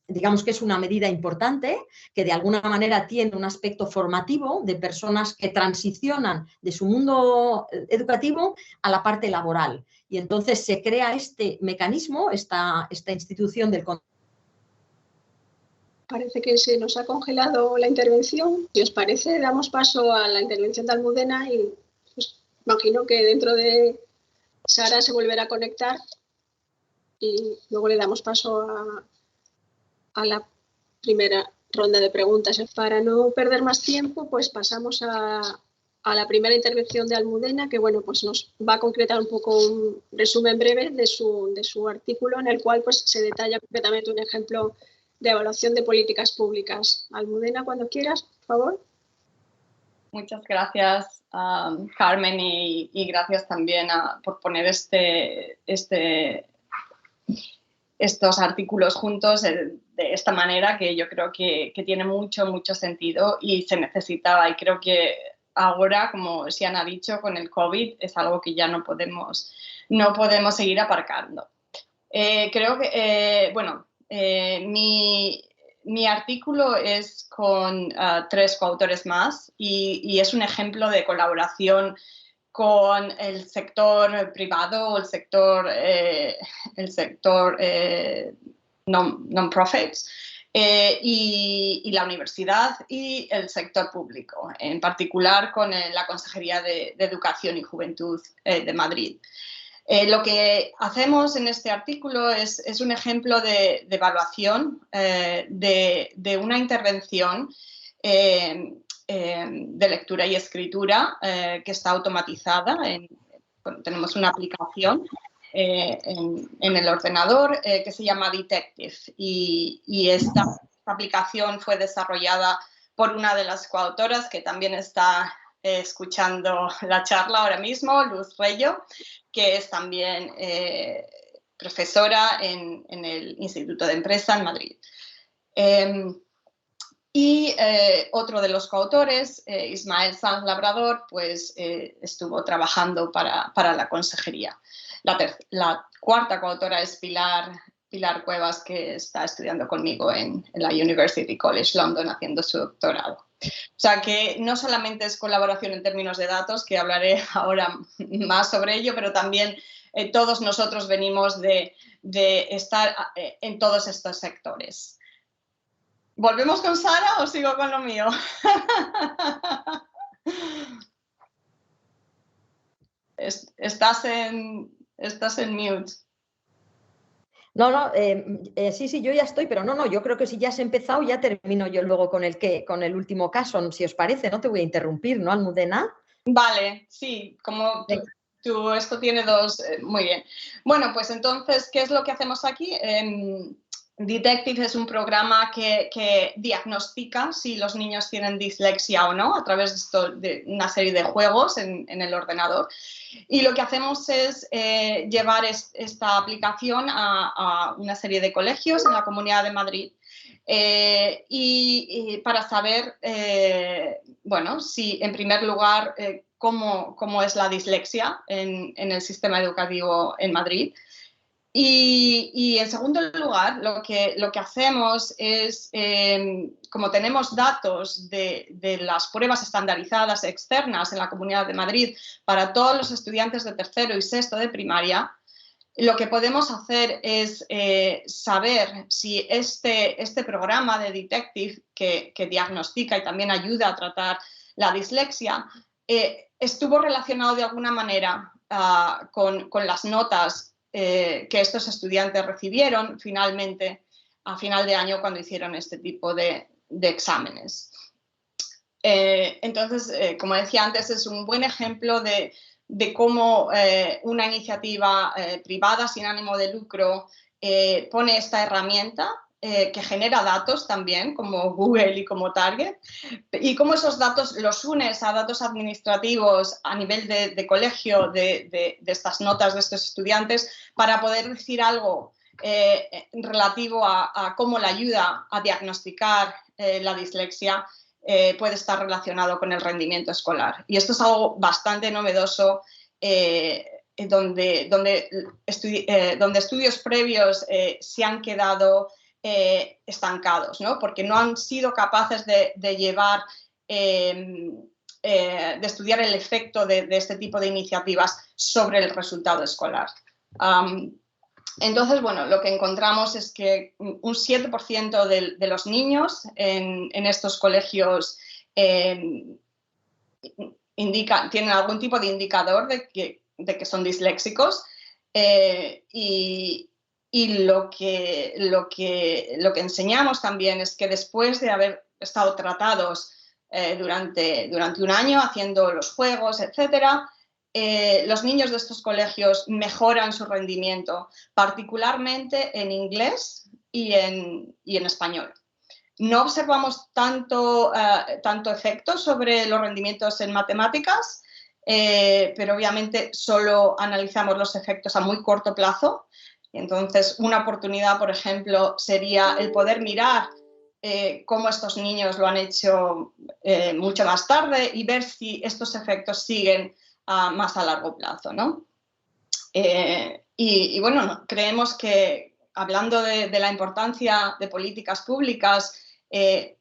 digamos que es una medida importante que de alguna manera tiene un aspecto formativo de personas que transicionan de su mundo educativo a la parte laboral. Y entonces se crea este mecanismo, esta institución del contrato. Parece que se nos ha congelado la intervención. Si os parece, damos paso a la intervención de Almudena y pues, imagino que dentro de Sara se volverá a conectar. Y luego le damos paso a la primera ronda de preguntas. Para no perder más tiempo, pues pasamos a la primera intervención de Almudena, que bueno, pues nos va a concretar un poco un resumen breve de su artículo, en el cual pues se detalla completamente un ejemplo de evaluación de políticas públicas. Almudena, cuando quieras, por favor. Muchas gracias, Carmen, y gracias también por poner este estos artículos juntos de esta manera, que yo creo que tiene mucho sentido y se necesitaba. Y creo que ahora, como Sian ha dicho, con el COVID es algo que ya no podemos seguir aparcando. Creo que, mi artículo es con 3 coautores más y es un ejemplo de colaboración con el sector privado o el sector non-profits y la universidad y el sector público, en particular con la Consejería de Educación y Juventud de Madrid. Lo que hacemos en este artículo es un ejemplo de evaluación de una intervención de lectura y escritura que está automatizada. Tenemos una aplicación en el ordenador que se llama Detective y esta aplicación fue desarrollada por una de las coautoras que también está escuchando la charla ahora mismo, Luz Reyo, que es también profesora en el Instituto de Empresa en Madrid. Otro de los coautores, Ismael Sanz Labrador, pues estuvo trabajando para la consejería. La cuarta coautora es Pilar Cuevas, que está estudiando conmigo en la University College London haciendo su doctorado. O sea que no solamente es colaboración en términos de datos, que hablaré ahora más sobre ello, pero también todos nosotros venimos de estar en todos estos sectores. ¿Volvemos con Sara o sigo con lo mío? Estás en mute. No, sí, yo ya estoy, pero no, yo creo que si ya has empezado, ya termino yo luego con el último caso, si os parece, no te voy a interrumpir, ¿no, Almudena? Vale, sí, como esto tiene 2, muy bien. Bueno, pues entonces, ¿qué es lo que hacemos aquí? Detective es un programa que diagnostica si los niños tienen dislexia o no a través de una serie de juegos en el ordenador. Y lo que hacemos es llevar esta aplicación a una serie de colegios en la Comunidad de Madrid y para saber, si en primer lugar cómo es la dislexia en el sistema educativo en Madrid. Y en segundo lugar, lo que hacemos es, como tenemos datos de las pruebas estandarizadas externas en la Comunidad de Madrid para todos los estudiantes de tercero y sexto de primaria, lo que podemos hacer es saber si este programa de Detective que diagnostica y también ayuda a tratar la dislexia estuvo relacionado de alguna manera con las notas que estos estudiantes recibieron finalmente a final de año cuando hicieron este tipo de exámenes. Entonces, como decía antes, es un buen ejemplo de cómo una iniciativa privada sin ánimo de lucro pone esta herramienta que genera datos también, como Google y como Target, y cómo esos datos los unes a datos administrativos a nivel de colegio de estas notas de estos estudiantes para poder decir algo relativo a cómo la ayuda a diagnosticar la dislexia puede estar relacionado con el rendimiento escolar. Y esto es algo bastante novedoso donde estudios previos se han quedado estancados, ¿no? Porque no han sido capaces de llevar, de estudiar el efecto de este tipo de iniciativas sobre el resultado escolar. Entonces, bueno, lo que encontramos es que un 7% de los niños en estos colegios tienen algún tipo de indicador de que son disléxicos y lo que enseñamos también es que después de haber estado tratados durante un año haciendo los juegos, etcétera, los niños de estos colegios mejoran su rendimiento, particularmente en inglés y en español. No observamos tanto efecto sobre los rendimientos en matemáticas, pero obviamente solo analizamos los efectos a muy corto plazo. Y entonces, una oportunidad, por ejemplo, sería el poder mirar cómo estos niños lo han hecho mucho más tarde y ver si estos efectos siguen más a largo plazo, ¿no? Y bueno, creemos que, hablando de la importancia de políticas públicas,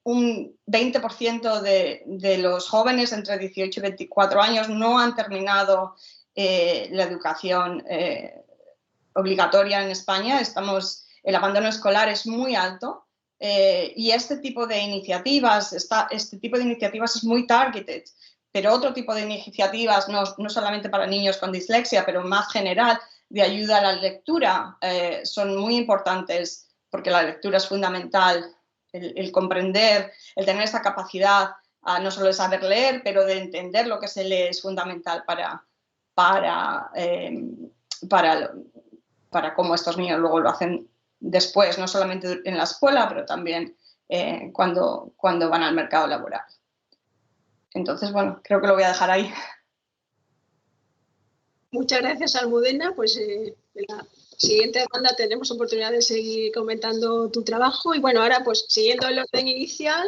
un 20% de los jóvenes entre 18 y 24 años no han terminado la educación obligatoria en España. El abandono escolar es muy alto y este tipo de iniciativas es muy targeted, pero otro tipo de iniciativas, no solamente para niños con dislexia, pero más general, de ayuda a la lectura, son muy importantes, porque la lectura es fundamental, el comprender, el tener esa capacidad no solo de saber leer, pero de entender lo que se lee es fundamental para cómo estos niños luego lo hacen después, no solamente en la escuela, pero también cuando van al mercado laboral. Entonces, bueno, creo que lo voy a dejar ahí. Muchas gracias, Almudena. Pues en la siguiente ronda tendremos oportunidad de seguir comentando tu trabajo. Y bueno, ahora pues siguiendo el orden inicial,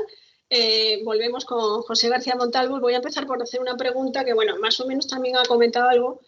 volvemos con José García Montalvo. Voy a empezar por hacer una pregunta que, bueno, más o menos también ha comentado algo,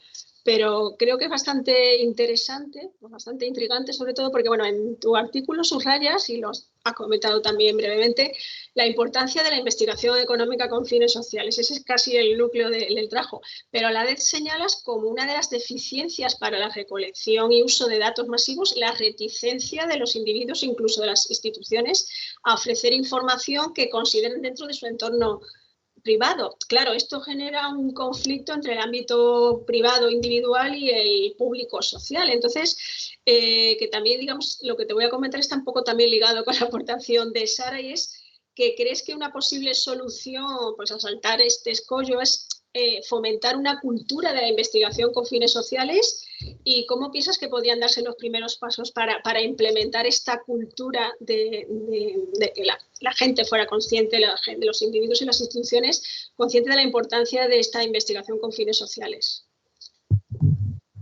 pero creo que es bastante interesante, bastante intrigante, sobre todo porque, bueno, en tu artículo subrayas, y lo has comentado también brevemente, la importancia de la investigación económica con fines sociales. Ese es casi el núcleo del trabajo, pero a la vez señalas como una de las deficiencias para la recolección y uso de datos masivos la reticencia de los individuos, incluso de las instituciones, a ofrecer información que consideren dentro de su entorno privado. Claro, esto genera un conflicto entre el ámbito privado individual y el público social. Entonces, que también, digamos, lo que te voy a comentar está un poco también ligado con la aportación de Sara, y es que crees que una posible solución, pues, a saltar este escollo es fomentar una cultura de la investigación con fines sociales, y cómo piensas que podrían darse los primeros pasos para implementar esta cultura de que la gente fuera consciente, los individuos y las instituciones, consciente de la importancia de esta investigación con fines sociales.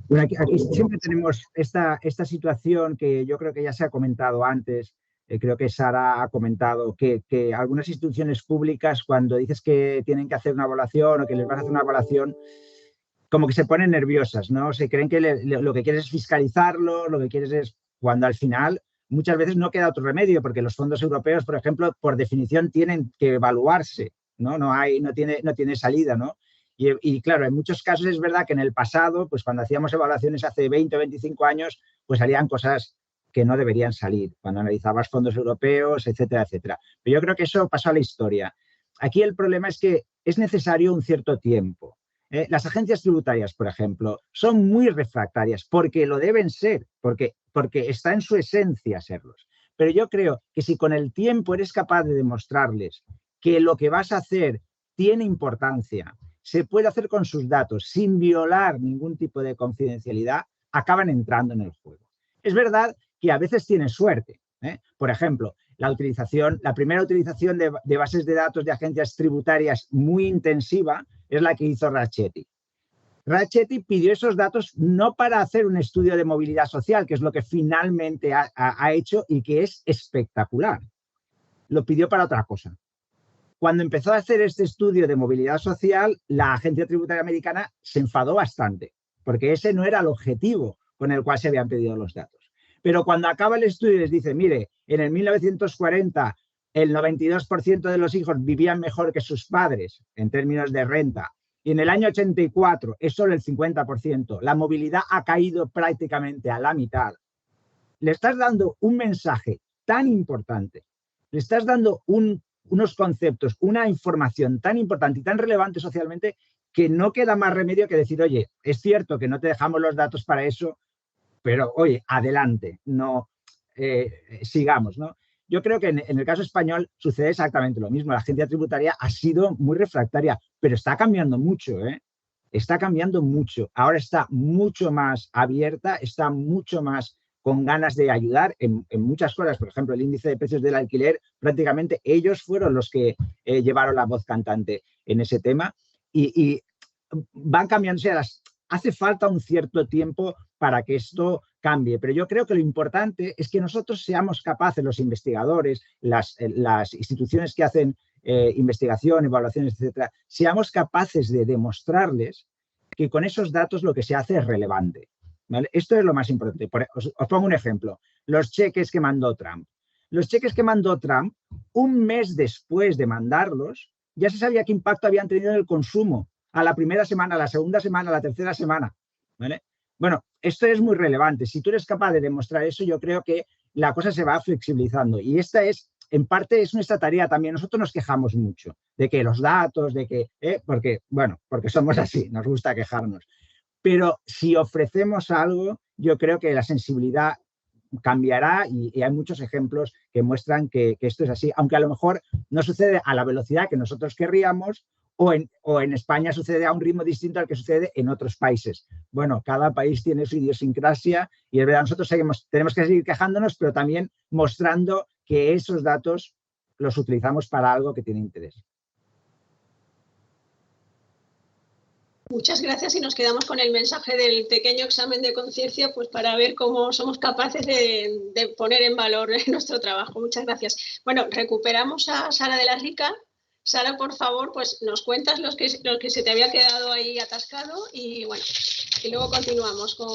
Bueno, aquí siempre tenemos esta situación que yo creo que ya se ha comentado antes. Creo que Sara ha comentado que algunas instituciones públicas, cuando dices que tienen que hacer una evaluación o que les vas a hacer una evaluación, como que se ponen nerviosas, ¿no? Se creen que lo que quieres es fiscalizarlo, lo que quieres es, cuando al final muchas veces no queda otro remedio, porque los fondos europeos, por ejemplo, por definición tienen que evaluarse, ¿no? No tiene salida, ¿no? Y claro, en muchos casos es verdad que en el pasado, pues cuando hacíamos evaluaciones hace 20 o 25 años, pues salían cosas que no deberían salir, cuando analizabas fondos europeos, etcétera, etcétera. Pero yo creo que eso pasó a la historia. Aquí el problema es que es necesario un cierto tiempo. Las agencias tributarias, por ejemplo, son muy refractarias porque lo deben ser, porque está en su esencia serlos. Pero yo creo que si con el tiempo eres capaz de demostrarles que lo que vas a hacer tiene importancia, se puede hacer con sus datos sin violar ningún tipo de confidencialidad, acaban entrando en el juego. Es verdad que a veces tienes suerte. Por ejemplo, la primera utilización de bases de datos de agencias tributarias muy intensiva es la que hizo Racchetti. Racchetti pidió esos datos no para hacer un estudio de movilidad social, que es lo que finalmente ha hecho y que es espectacular. Lo pidió para otra cosa. Cuando empezó a hacer este estudio de movilidad social, la agencia tributaria americana se enfadó bastante, porque ese no era el objetivo con el cual se habían pedido los datos. Pero cuando acaba el estudio y les dice, mire, en el 1940 el 92% de los hijos vivían mejor que sus padres en términos de renta, y en el año 84 es solo el 50%, la movilidad ha caído prácticamente a la mitad. Le estás dando un mensaje tan importante, le estás dando unos conceptos, una información tan importante y tan relevante socialmente, que no queda más remedio que decir, oye, es cierto que no te dejamos los datos para eso, pero oye, adelante, no sigamos, ¿no? Yo creo que en el caso español sucede exactamente lo mismo. La agencia tributaria ha sido muy refractaria, pero está cambiando mucho, ¿eh? Está cambiando mucho. Ahora está mucho más abierta, está mucho más con ganas de ayudar en muchas cosas. Por ejemplo, el índice de precios del alquiler, prácticamente ellos fueron los que llevaron la voz cantante en ese tema, y van cambiándose hace falta un cierto tiempo para que esto cambie. Pero yo creo que lo importante es que nosotros seamos capaces, los investigadores, las instituciones que hacen investigación, evaluaciones, etcétera, seamos capaces de demostrarles que con esos datos lo que se hace es relevante, ¿vale? Esto es lo más importante. Os pongo un ejemplo. Los cheques que mandó Trump. Los cheques que mandó Trump, un mes después de mandarlos, ya se sabía qué impacto habían tenido en el consumo a la primera semana, a la segunda semana, a la tercera semana, ¿vale? Bueno, esto es muy relevante. Si tú eres capaz de demostrar eso, yo creo que la cosa se va flexibilizando. Y esta es, en parte, es nuestra tarea también. Nosotros nos quejamos mucho de que los datos, de que, porque somos así, nos gusta quejarnos. Pero si ofrecemos algo, yo creo que la sensibilidad cambiará y hay muchos ejemplos que muestran que esto es así, aunque a lo mejor no sucede a la velocidad que nosotros querríamos o en España sucede a un ritmo distinto al que sucede en otros países. Bueno, cada país tiene su idiosincrasia y es verdad, nosotros tenemos que seguir quejándonos, pero también mostrando que esos datos los utilizamos para algo que tiene interés. Muchas gracias y nos quedamos con el mensaje del pequeño examen de conciencia, pues para ver cómo somos capaces de poner en valor nuestro trabajo. Muchas gracias. Bueno, recuperamos a Sara de la Rica. Sara, por favor, pues nos cuentas lo que se te había quedado ahí atascado y bueno, y luego continuamos con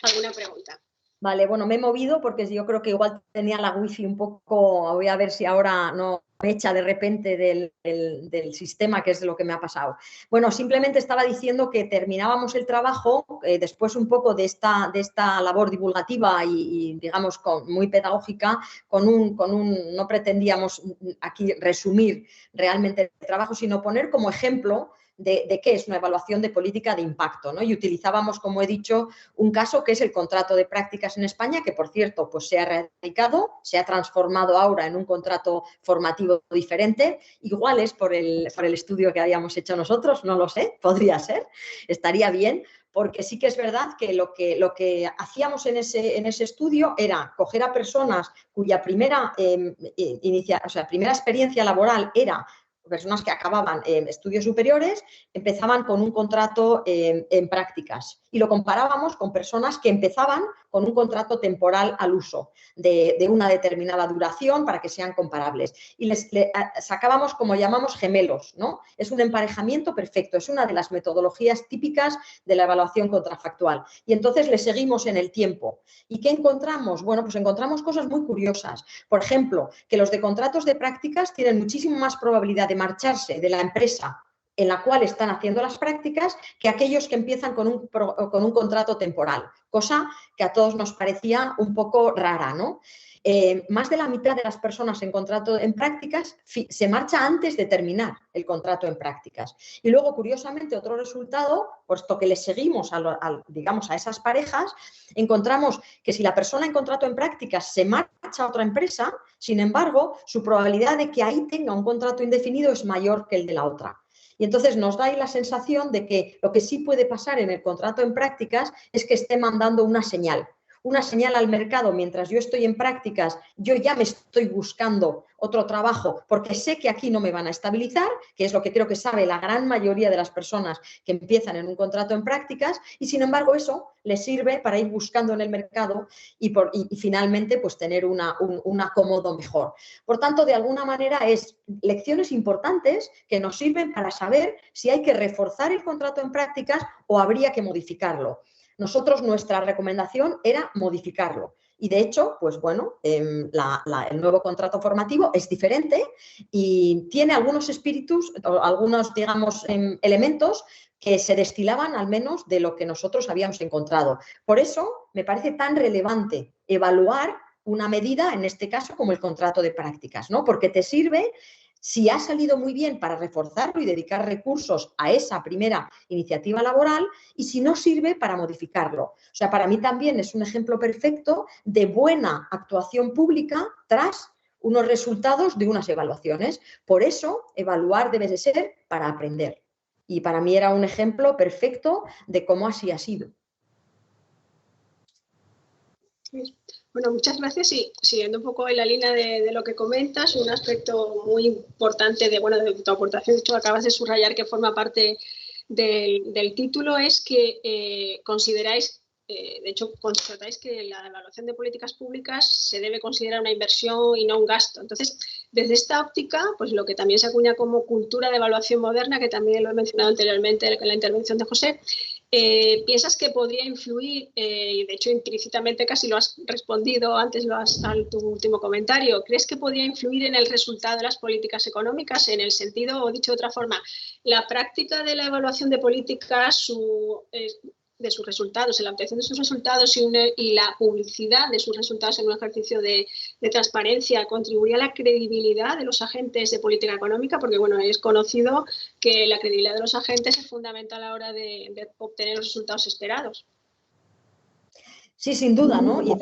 alguna pregunta. Vale, bueno, me he movido porque yo creo que igual tenía la wifi un poco, voy a ver si ahora no me echa de repente del sistema, que es lo que me ha pasado. Bueno, simplemente estaba diciendo que terminábamos el trabajo, después un poco de esta labor divulgativa y digamos, muy pedagógica, no pretendíamos aquí resumir realmente el trabajo, sino poner como ejemplo de qué es una evaluación de política de impacto, ¿no? Y utilizábamos, como he dicho, un caso que es el contrato de prácticas en España, que por cierto pues se ha erradicado, se ha transformado ahora en un contrato formativo diferente. Igual es por el estudio que habíamos hecho nosotros, no lo sé, podría ser, estaría bien, porque sí que es verdad que lo que hacíamos en ese estudio era coger a personas cuya primera experiencia laboral era personas que acababan estudios superiores, empezaban con un contrato en prácticas y lo comparábamos con personas que empezaban con un contrato temporal al uso de una determinada duración para que sean comparables. Y les sacábamos, como llamamos, gemelos, ¿no? Es un emparejamiento perfecto, es una de las metodologías típicas de la evaluación contrafactual. Y entonces les seguimos en el tiempo. ¿Y qué encontramos? Bueno, pues encontramos cosas muy curiosas. Por ejemplo, que los de contratos de prácticas tienen muchísimo más probabilidad de marcharse de la empresa en la cual están haciendo las prácticas que aquellos que empiezan con un contrato temporal, cosa que a todos nos parecía un poco rara, ¿no? Más de la mitad de las personas en contrato en prácticas se marcha antes de terminar el contrato en prácticas. Y luego, curiosamente, otro resultado, puesto que les seguimos digamos, a esas parejas, encontramos que si la persona en contrato en prácticas se marcha a otra empresa, sin embargo, su probabilidad de que ahí tenga un contrato indefinido es mayor que el de la otra. Y entonces nos da ahí la sensación de que lo que sí puede pasar en el contrato en prácticas es que esté mandando una señal al mercado. Mientras yo estoy en prácticas, yo ya me estoy buscando otro trabajo porque sé que aquí no me van a estabilizar, que es lo que creo que sabe la gran mayoría de las personas que empiezan en un contrato en prácticas, y sin embargo eso les sirve para ir buscando en el mercado y finalmente pues tener un acomodo mejor. Por tanto, de alguna manera es lecciones importantes que nos sirven para saber si hay que reforzar el contrato en prácticas o habría que modificarlo. Nosotros, nuestra recomendación era modificarlo. Y de hecho, pues bueno, el nuevo contrato formativo es diferente y tiene algunos espíritus, algunos, digamos, elementos que se destilaban al menos de lo que nosotros habíamos encontrado. Por eso me parece tan relevante evaluar una medida, en este caso, como el contrato de prácticas, ¿no? Porque te sirve, si ha salido muy bien, para reforzarlo y dedicar recursos a esa primera iniciativa laboral, y si no sirve, para modificarlo. O sea, para mí también es un ejemplo perfecto de buena actuación pública tras unos resultados de unas evaluaciones. Por eso, evaluar debe de ser para aprender. Y para mí era un ejemplo perfecto de cómo así ha sido. Bueno, muchas gracias y siguiendo un poco en la línea de lo que comentas, un aspecto muy importante de tu aportación, de hecho acabas de subrayar que forma parte del título, es que consideráis de hecho, constatáis que la evaluación de políticas públicas se debe considerar una inversión y no un gasto. Entonces, desde esta óptica, pues lo que también se acuña como cultura de evaluación moderna, que también lo he mencionado anteriormente en la intervención de José, ¿piensas que podría influir, y de hecho implícitamente casi lo has respondido antes en tu último comentario, ¿crees que podría influir en el resultado de las políticas económicas, en el sentido, o dicho de otra forma, la práctica de la evaluación de políticas, de sus resultados, en la obtención de sus resultados y la publicidad de sus resultados en un ejercicio de transparencia contribuye a la credibilidad de los agentes de política económica? Porque, bueno, es conocido que la credibilidad de los agentes es fundamental a la hora de obtener los resultados esperados. Sí, sin duda, ¿no? Y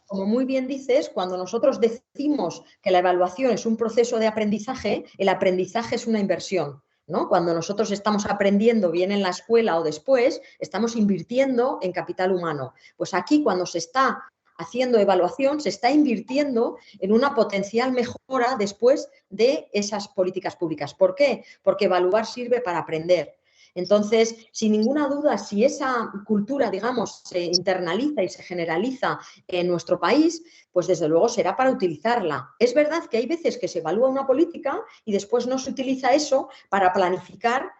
como muy bien dices, cuando nosotros decimos que la evaluación es un proceso de aprendizaje, el aprendizaje es una inversión, ¿no? Cuando nosotros estamos aprendiendo bien en la escuela o después, estamos invirtiendo en capital humano. Pues aquí, cuando se está haciendo evaluación, se está invirtiendo en una potencial mejora después de esas políticas públicas. ¿Por qué? Porque evaluar sirve para aprender. Entonces, sin ninguna duda, si esa cultura, digamos, se internaliza y se generaliza en nuestro país, pues desde luego será para utilizarla. Es verdad que hay veces que se evalúa una política y después no se utiliza eso para planificar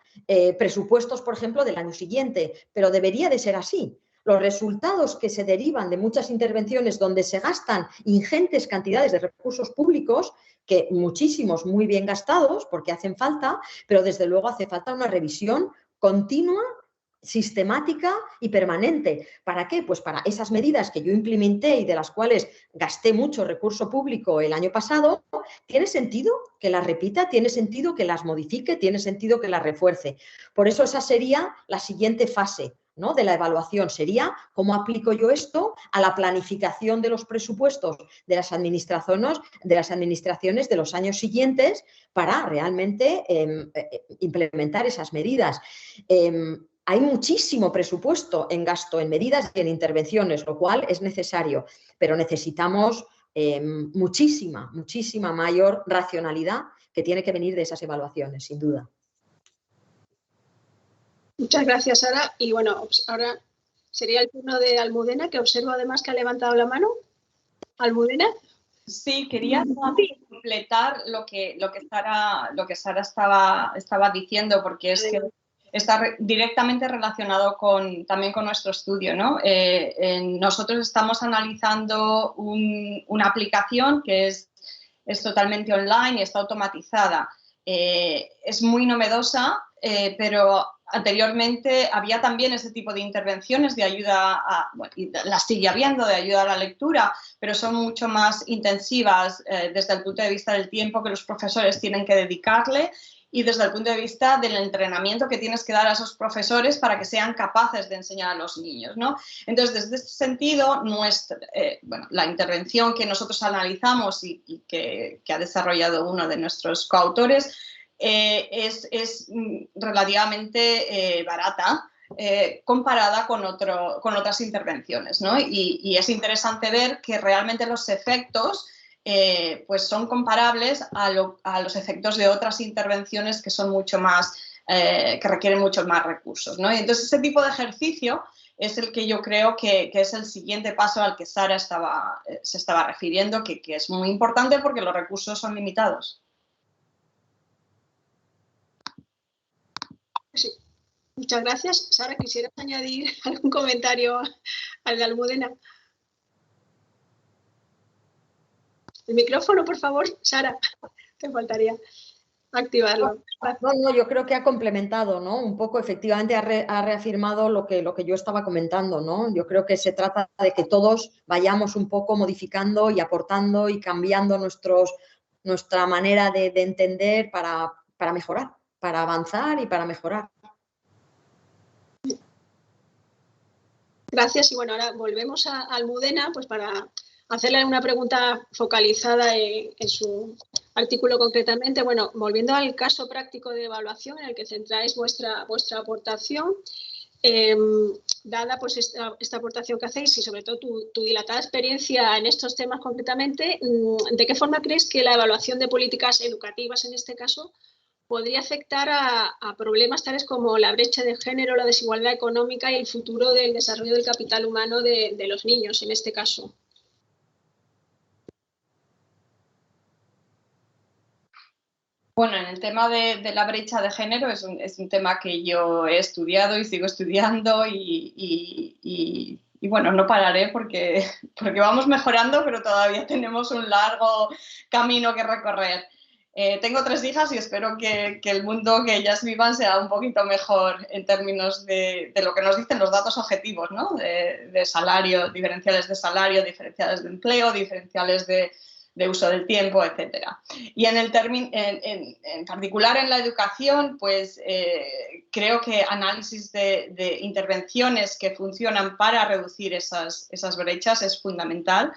presupuestos, por ejemplo, del año siguiente, pero debería de ser así. Los resultados que se derivan de muchas intervenciones donde se gastan ingentes cantidades de recursos públicos, que muchísimos muy bien gastados porque hacen falta, pero desde luego hace falta una revisión continua, sistemática y permanente. ¿Para qué? Pues para esas medidas que yo implementé y de las cuales gasté mucho recurso público el año pasado, ¿tiene sentido que las repita? ¿Tiene sentido que las modifique? ¿Tiene sentido que las refuerce? Por eso esa sería la siguiente fase, ¿no?, de la evaluación. Sería cómo aplico yo esto a la planificación de los presupuestos de las administraciones de los años siguientes para realmente implementar esas medidas. Hay muchísimo presupuesto en gasto en medidas y en intervenciones, lo cual es necesario, pero necesitamos muchísima mayor racionalidad que tiene que venir de esas evaluaciones, sin duda. Muchas gracias, Sara. Y bueno, ahora sería el turno de Almudena, que observo además que ha levantado la mano. Almudena. Sí, quería completar lo que Sara estaba diciendo, porque es que está directamente relacionado también con nuestro estudio, ¿no? Nosotros estamos analizando una aplicación que es totalmente online y está automatizada. Es muy novedosa, pero anteriormente había también ese tipo de intervenciones de ayuda, y las sigue habiendo, de ayuda a la lectura, pero son mucho más intensivas desde el punto de vista del tiempo que los profesores tienen que dedicarle y desde el punto de vista del entrenamiento que tienes que dar a esos profesores para que sean capaces de enseñar a los niños, ¿no? Entonces, desde este sentido, la intervención que nosotros analizamos y que ha desarrollado uno de nuestros coautores es relativamente barata comparada con otras intervenciones, ¿no? Y es interesante ver que realmente los efectos pues son comparables a los efectos de otras intervenciones que son mucho más, que requieren muchos más recursos, ¿no? Y entonces ese tipo de ejercicio es el que yo creo que es el siguiente paso al que Sara se estaba refiriendo, que es muy importante porque los recursos son limitados. Sí. Muchas gracias. Sara, ¿quisieras añadir algún comentario al de Almudena? El micrófono, por favor, Sara. Te faltaría activarlo. No, yo creo que ha complementado, ¿no? Un poco, efectivamente, ha reafirmado lo que yo estaba comentando, ¿no? Yo creo que se trata de que todos vayamos un poco modificando y aportando y cambiando nuestra manera de entender para mejorar, para avanzar y para mejorar. Gracias. Y bueno, ahora volvemos a Almudena, pues para hacerle una pregunta focalizada en su artículo concretamente. Bueno, volviendo al caso práctico de evaluación en el que centráis vuestra aportación, dada pues esta aportación que hacéis y sobre todo tu dilatada experiencia en estos temas concretamente, ¿de qué forma crees que la evaluación de políticas educativas en este caso podría afectar a problemas tales como la brecha de género, la desigualdad económica y el futuro del desarrollo del capital humano de los niños, en este caso. Bueno, en el tema de la brecha de género es un tema que yo he estudiado y sigo estudiando y bueno, no pararé porque vamos mejorando, pero todavía tenemos un largo camino que recorrer. Tengo 3 hijas y espero que el mundo que ellas vivan sea un poquito mejor en términos de lo que nos dicen los datos objetivos, ¿no? De salario, diferenciales de salario, diferenciales de empleo, diferenciales de uso del tiempo, etcétera. Y en particular en la educación, pues creo que análisis de intervenciones que funcionan para reducir esas brechas es fundamental.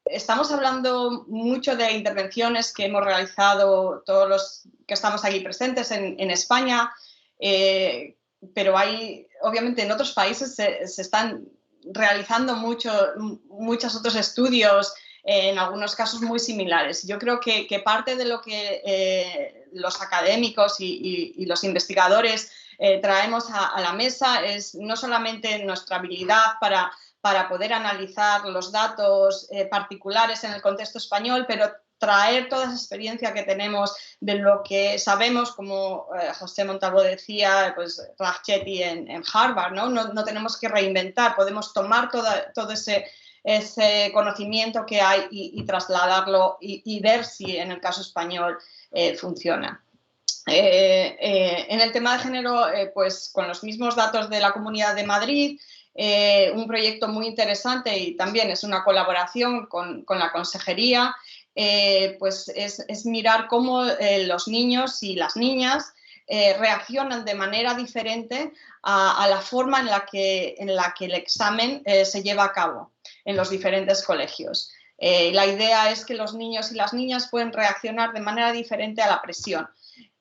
Estamos hablando mucho de intervenciones que hemos realizado todos los que estamos aquí presentes en España, pero obviamente en otros países se están realizando muchos otros estudios, en algunos casos muy similares. Yo creo que parte de lo que los académicos y los investigadores traemos a la mesa es no solamente nuestra habilidad para poder analizar los datos particulares en el contexto español, pero traer toda esa experiencia que tenemos de lo que sabemos, como José Montalvo decía, pues Rajchetti en Harvard, ¿no? No tenemos que reinventar, podemos tomar todo ese conocimiento que hay y trasladarlo y ver si en el caso español funciona. En el tema de género, pues con los mismos datos de la Comunidad de Madrid, un proyecto muy interesante y también es una colaboración con la consejería, pues es mirar cómo los niños y las niñas reaccionan de manera diferente a la forma en la que el examen se lleva a cabo en los diferentes colegios. La idea es que los niños y las niñas pueden reaccionar de manera diferente a la presión.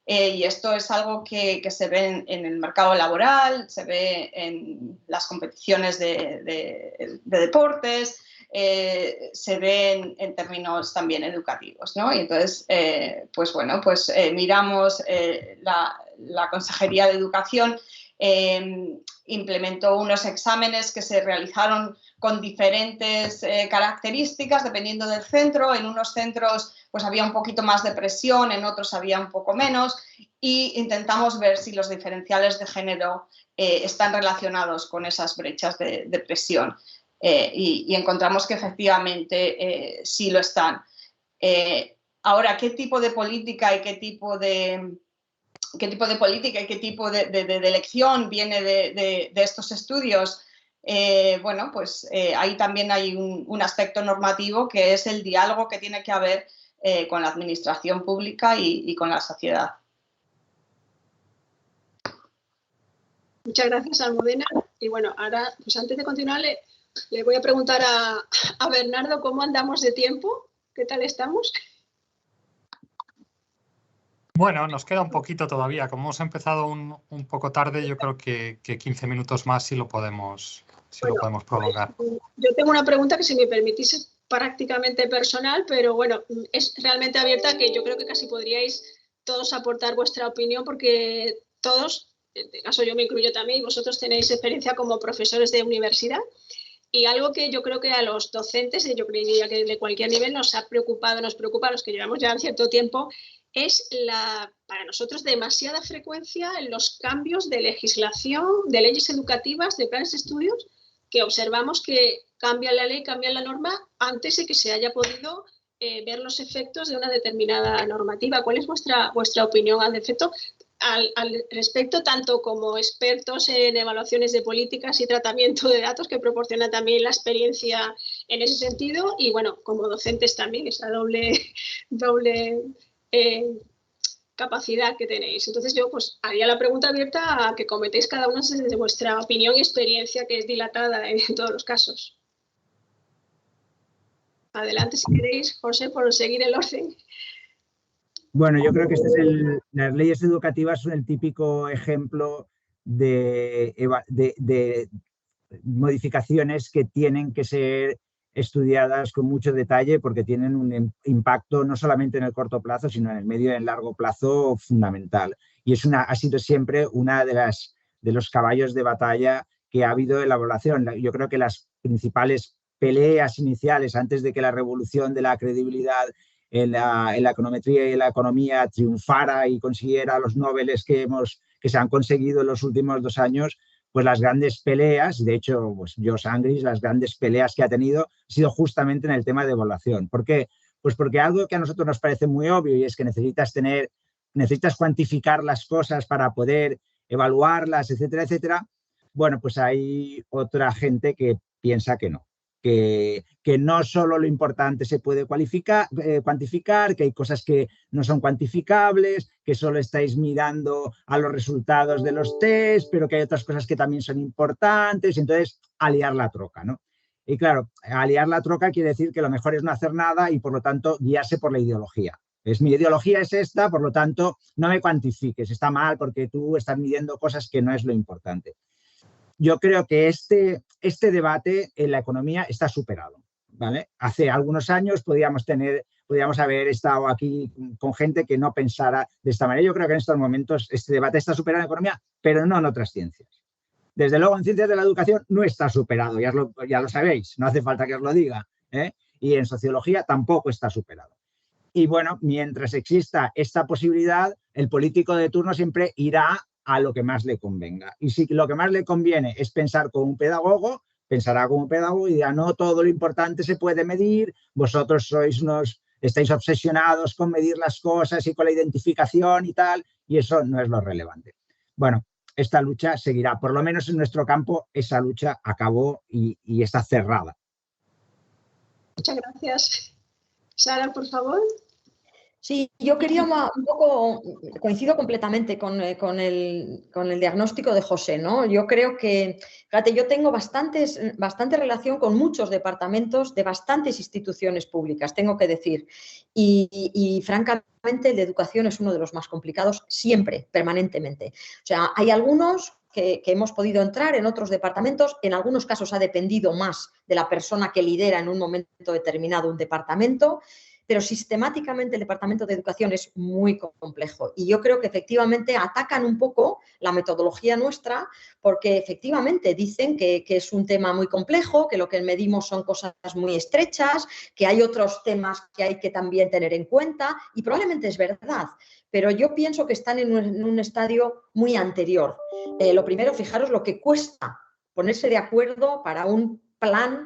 Y esto es algo que se ve en el mercado laboral, se ve en las competiciones de deportes, se ve en términos también educativos, ¿no? Y entonces, pues bueno, pues miramos la Consejería de Educación implementó unos exámenes que se realizaron con diferentes características dependiendo del centro. En unos centros pues había un poquito más de presión, en otros había un poco menos y intentamos ver si los diferenciales de género están relacionados con esas brechas de presión y encontramos que efectivamente sí lo están. Ahora, ¿qué tipo de política y qué tipo de elección viene de estos estudios? Bueno, pues ahí también hay un aspecto normativo que es el diálogo que tiene que haber con la administración pública y con la sociedad. Muchas gracias, Almudena. Y bueno, ahora, pues antes de continuar, le voy a preguntar a Bernardo cómo andamos de tiempo. ¿Qué tal estamos? Bueno, nos queda un poquito todavía. Como hemos empezado un poco tarde, yo creo que 15 minutos más sí lo podemos prolongar. Yo tengo una pregunta que, si me permitís, es prácticamente personal, pero bueno, es realmente abierta, que yo creo que casi podríais todos aportar vuestra opinión, porque todos, en este caso yo me incluyo también, y vosotros tenéis experiencia como profesores de universidad. Y algo que yo creo que a los docentes, y yo creería que de cualquier nivel nos preocupa a los que llevamos ya cierto tiempo, es para nosotros demasiada frecuencia en los cambios de legislación, de leyes educativas, de planes de estudios, que observamos que cambian la ley, cambian la norma antes de que se haya podido ver los efectos de una determinada normativa. ¿Cuál es vuestra opinión al respecto, tanto como expertos en evaluaciones de políticas y tratamiento de datos, que proporciona también la experiencia en ese sentido, y bueno, como docentes también, esa doble capacidad que tenéis? Entonces yo pues haría la pregunta abierta a que comentéis cada uno desde vuestra opinión y experiencia, que es dilatada en todos los casos. Adelante, si queréis, José, por seguir el orden. Bueno, yo creo que las leyes educativas son el típico ejemplo de modificaciones que tienen que ser estudiadas con mucho detalle porque tienen un impacto no solamente en el corto plazo, sino en el medio y en el largo plazo fundamental. Y ha sido siempre una de los caballos de batalla que ha habido en la evaluación. Yo creo que las principales peleas iniciales antes de que la revolución de la credibilidad en la econometría y en la economía triunfara y consiguiera los Nobeles que se han conseguido en los últimos 2 años, pues las grandes peleas, de hecho, pues Josh Angris, las grandes peleas que ha tenido, ha sido justamente en el tema de evaluación. ¿Por qué? Pues porque algo que a nosotros nos parece muy obvio y es que necesitas cuantificar las cosas para poder evaluarlas, etcétera, etcétera. Bueno, pues hay otra gente que piensa que no. Que no solo lo importante se puede cuantificar, que hay cosas que no son cuantificables, que solo estáis mirando a los resultados de los test, pero que hay otras cosas que también son importantes. Entonces, aliar la troca, ¿no? Y claro, aliar la troca quiere decir que lo mejor es no hacer nada y, por lo tanto, guiarse por la ideología. Mi ideología es esta, por lo tanto, no me cuantifiques. Está mal porque tú estás midiendo cosas que no es lo importante. Yo creo que este debate en la economía está superado, ¿vale? Hace algunos años podíamos haber estado aquí con gente que no pensara de esta manera. Yo creo que en estos momentos este debate está superado en economía, pero no en otras ciencias. Desde luego, en ciencias de la educación no está superado, ya lo sabéis, no hace falta que os lo diga, ¿eh? Y en sociología tampoco está superado. Y bueno, mientras exista esta posibilidad, el político de turno siempre irá a lo que más le convenga. Y si lo que más le conviene es pensar como un pedagogo, pensará como un pedagogo y dirá, no, todo lo importante se puede medir, vosotros estáis obsesionados con medir las cosas y con la identificación y tal, y eso no es lo relevante. Bueno, esta lucha seguirá, por lo menos en nuestro campo, esa lucha acabó y está cerrada. Muchas gracias. Sara, por favor. Sí, yo quería un poco, coincido completamente con el diagnóstico de José, ¿no? Yo creo que, fíjate, yo tengo bastante relación con muchos departamentos de bastantes instituciones públicas, tengo que decir, y francamente el de educación es uno de los más complicados siempre, permanentemente. O sea, hay algunos que hemos podido entrar en otros departamentos, en algunos casos ha dependido más de la persona que lidera en un momento determinado un departamento, pero sistemáticamente el Departamento de Educación es muy complejo y yo creo que efectivamente atacan un poco la metodología nuestra porque efectivamente dicen que es un tema muy complejo, que lo que medimos son cosas muy estrechas, que hay otros temas que hay que también tener en cuenta y probablemente es verdad, pero yo pienso que están en un estadio muy anterior. Lo primero, fijaros lo que cuesta ponerse de acuerdo para un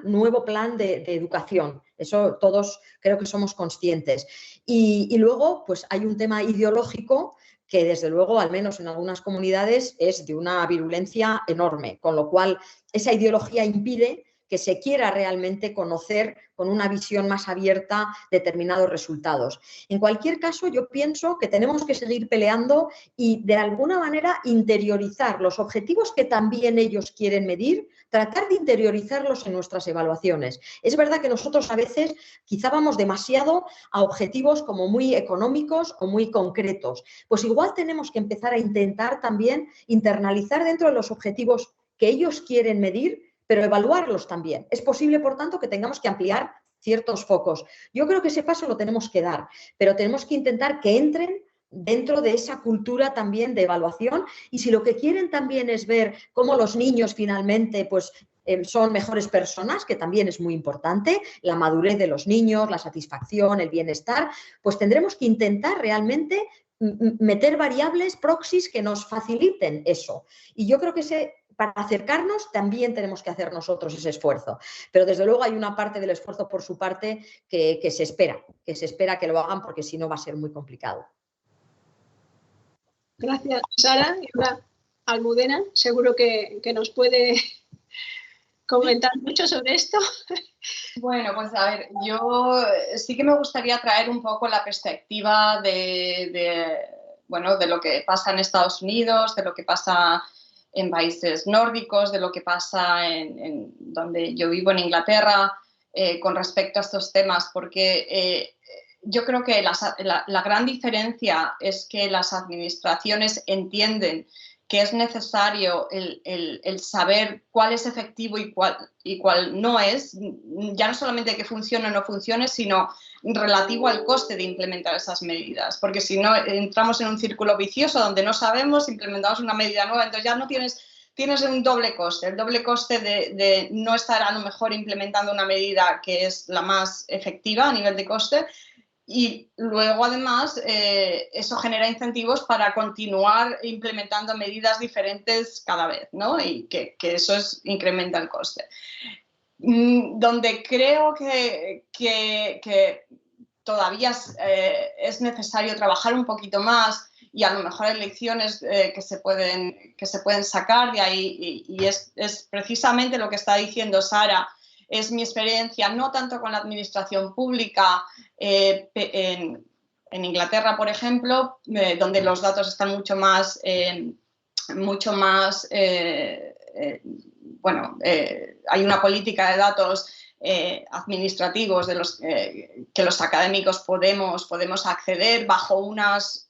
nuevo plan de educación. Eso todos creo que somos conscientes. Y luego, pues hay un tema ideológico que desde luego, al menos en algunas comunidades, es de una virulencia enorme, con lo cual esa ideología impide que se quiera realmente conocer con una visión más abierta determinados resultados. En cualquier caso, yo pienso que tenemos que seguir peleando y de alguna manera interiorizar los objetivos que también ellos quieren medir, tratar de interiorizarlos en nuestras evaluaciones. Es verdad que nosotros a veces quizá vamos demasiado a objetivos como muy económicos o muy concretos. Pues igual tenemos que empezar a intentar también internalizar dentro de los objetivos que ellos quieren medir, pero evaluarlos también. Es posible, por tanto, que tengamos que ampliar ciertos focos. Yo creo que ese paso lo tenemos que dar, pero tenemos que intentar que entren dentro de esa cultura también de evaluación y si lo que quieren también es ver cómo los niños finalmente pues, son mejores personas, que también es muy importante, la madurez de los niños, la satisfacción, el bienestar, pues tendremos que intentar realmente meter variables proxies que nos faciliten eso. Y yo creo que para acercarnos también tenemos que hacer nosotros ese esfuerzo. Pero desde luego hay una parte del esfuerzo por su parte que se espera que lo hagan porque si no va a ser muy complicado. Gracias, Sara. Y ahora Almudena, seguro que nos puede comentar mucho sobre esto. Bueno, pues a ver, yo sí que me gustaría traer un poco la perspectiva de lo que pasa en Estados Unidos, de lo que pasa en países nórdicos, de lo que pasa en donde yo vivo en Inglaterra con respecto a estos temas, porque yo creo que la gran diferencia es que las administraciones entienden que es necesario el saber cuál es efectivo y cuál no es, ya no solamente que funcione o no funcione, sino relativo al coste de implementar esas medidas, porque si no entramos en un círculo vicioso donde no sabemos, implementamos una medida nueva, entonces ya no tienes un doble coste, el doble coste de no estar a lo mejor implementando una medida que es la más efectiva a nivel de coste. Y luego, además, eso genera incentivos para continuar implementando medidas diferentes cada vez, ¿no? Y que eso incrementa el coste. Donde creo que todavía es necesario trabajar un poquito más y a lo mejor hay lecciones que se pueden sacar de ahí y es precisamente lo que está diciendo Sara. Es mi experiencia, no tanto con la administración pública, en Inglaterra, por ejemplo, donde los datos están mucho más hay una política de datos administrativos de los que los académicos podemos acceder bajo unos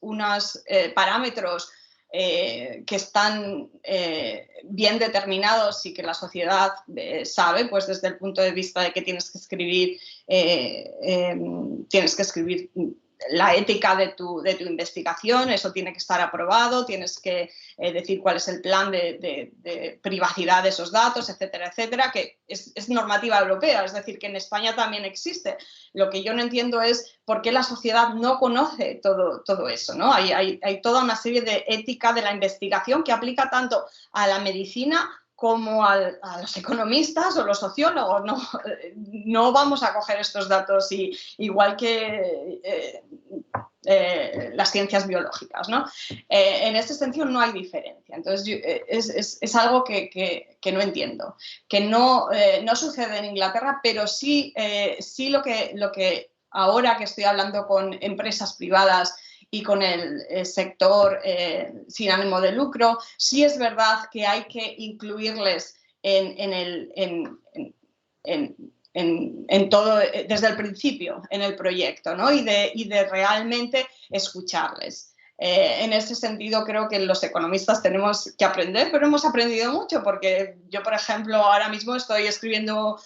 parámetros que están bien determinados y que la sociedad sabe, pues desde el punto de vista de que tienes que escribir la ética de tu investigación, eso tiene que estar aprobado, tienes que decir cuál es el plan de privacidad de esos datos, etcétera, etcétera, que es normativa europea, es decir, que en España también existe. Lo que yo no entiendo es por qué la sociedad no conoce todo eso, ¿no? Hay toda una serie de ética de la investigación que aplica tanto a la medicina como a los economistas o los sociólogos. No vamos a coger estos datos igual que las ciencias biológicas, ¿no? En este sentido no hay diferencia. Entonces es algo que no entiendo, que no sucede en Inglaterra, pero sí lo que ahora que estoy hablando con empresas privadas y con el sector sin ánimo de lucro, sí es verdad que hay que incluirles en todo desde el principio en el proyecto, ¿no? y de realmente escucharles. En ese sentido creo que los economistas tenemos que aprender, pero hemos aprendido mucho porque yo, por ejemplo, ahora mismo estoy escribiendo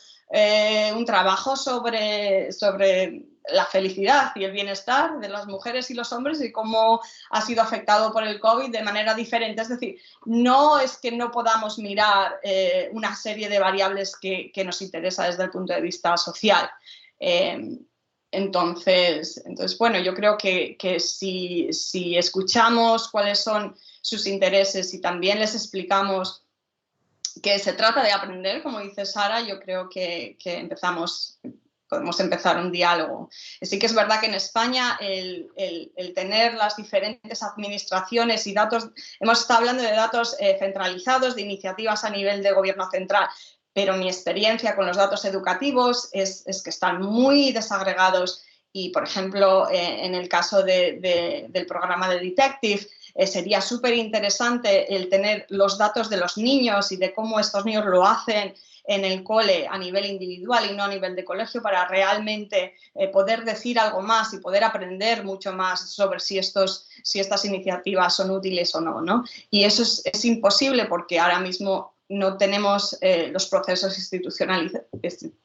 un trabajo sobre la felicidad y el bienestar de las mujeres y los hombres y cómo ha sido afectado por el COVID de manera diferente. Es decir, no es que no podamos mirar una serie de variables que nos interesa desde el punto de vista social. Entonces, bueno, yo creo que si escuchamos cuáles son sus intereses y también les explicamos que se trata de aprender, como dice Sara, yo creo que podemos empezar un diálogo. Sí que es verdad que en España el tener las diferentes administraciones y datos, hemos estado hablando de datos centralizados, de iniciativas a nivel de gobierno central, pero mi experiencia con los datos educativos es que están muy desagregados y, por ejemplo, en el caso del programa de Detective, sería súper interesante el tener los datos de los niños y de cómo estos niños lo hacen en el cole a nivel individual y no a nivel de colegio para realmente poder decir algo más y poder aprender mucho más sobre si estas iniciativas son útiles o no, ¿no? Y eso es imposible porque ahora mismo no tenemos los procesos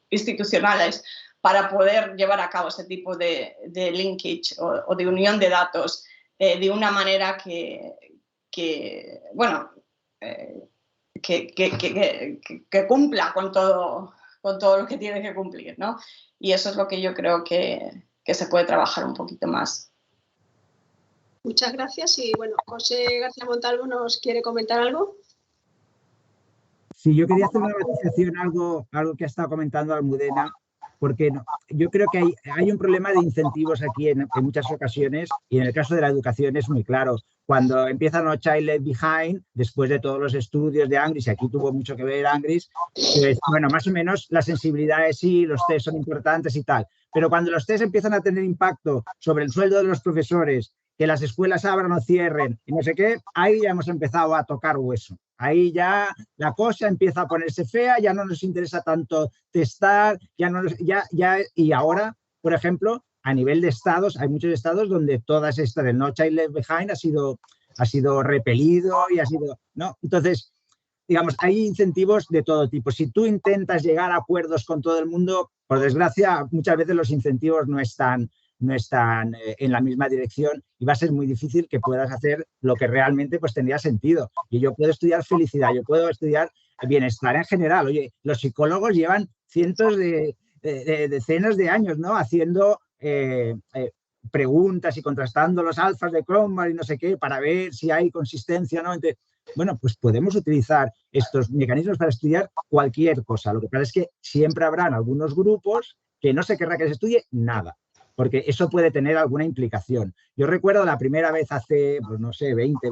institucionales para poder llevar a cabo ese tipo de linkage o de unión de datos de una manera que cumpla con todo lo que tiene que cumplir, ¿no? Y eso es lo que yo creo que se puede trabajar un poquito más. Muchas gracias. Y bueno, José García Montalvo nos quiere comentar algo. Sí, yo quería hacer una matización, algo que ha estado comentando Almudena, porque yo creo que hay un problema de incentivos aquí en muchas ocasiones, y en el caso de la educación es muy claro. Cuando empiezan los Child Left Behind, después de todos los estudios de Angris, y aquí tuvo mucho que ver Angris, pues, bueno, más o menos la sensibilidad es sí, los test son importantes y tal, pero cuando los test empiezan a tener impacto sobre el sueldo de los profesores, que las escuelas abran o cierren y no sé qué, ahí ya hemos empezado a tocar hueso. Ahí ya la cosa empieza a ponerse fea, ya no nos interesa tanto testar, y ahora, por ejemplo, a nivel de estados, hay muchos estados donde todas estas, el No Child Left Behind ha sido ha sido repelido y ha sido, ¿no? Entonces, digamos, hay incentivos de todo tipo. Si tú intentas llegar a acuerdos con todo el mundo, por desgracia, muchas veces los incentivos no están en la misma dirección y va a ser muy difícil que puedas hacer lo que realmente pues tendría sentido. Y yo puedo estudiar felicidad, yo puedo estudiar bienestar en general. Oye, los psicólogos llevan cientos de decenas de años, ¿no? Haciendo preguntas y contrastando los alfas de Cromwell y no sé qué para ver si hay consistencia o no. Entonces, bueno, pues podemos utilizar estos mecanismos para estudiar cualquier cosa. Lo que pasa es que siempre habrán algunos grupos que no se querrá que se estudie nada, porque eso puede tener alguna implicación. Yo recuerdo la primera vez hace, pues no sé, 20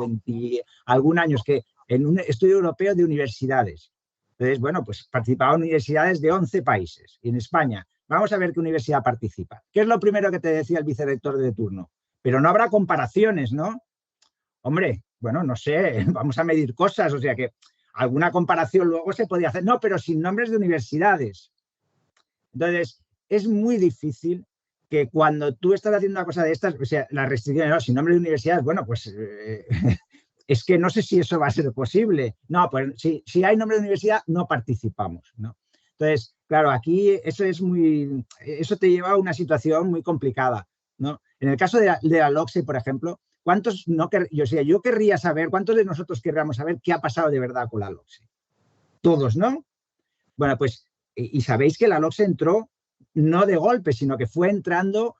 algún años, que en un estudio europeo de universidades. Entonces, bueno, pues participaban universidades de 11 países. Y en España, vamos a ver qué universidad participa. ¿Qué es lo primero que te decía el vicerrector de turno? Pero no habrá comparaciones, ¿no? Hombre, bueno, no sé, vamos a medir cosas, o sea que alguna comparación luego se podía hacer. No, pero sin nombres de universidades. Entonces, es muy difícil que cuando tú estás haciendo una cosa de estas, o sea, las restricciones, ¿no? Sin nombre de universidades, bueno, pues es que no sé si eso va a ser posible. No, pues si hay nombre de universidad, no participamos, ¿no? Entonces, claro, aquí eso te lleva a una situación muy complicada, ¿no? En el caso de la LOCSE, por ejemplo, yo querría saber, ¿cuántos de nosotros querríamos saber qué ha pasado de verdad con la LOCSE? Todos, ¿no? Bueno, pues, y sabéis que la LOCSE entró no de golpe, sino que fue entrando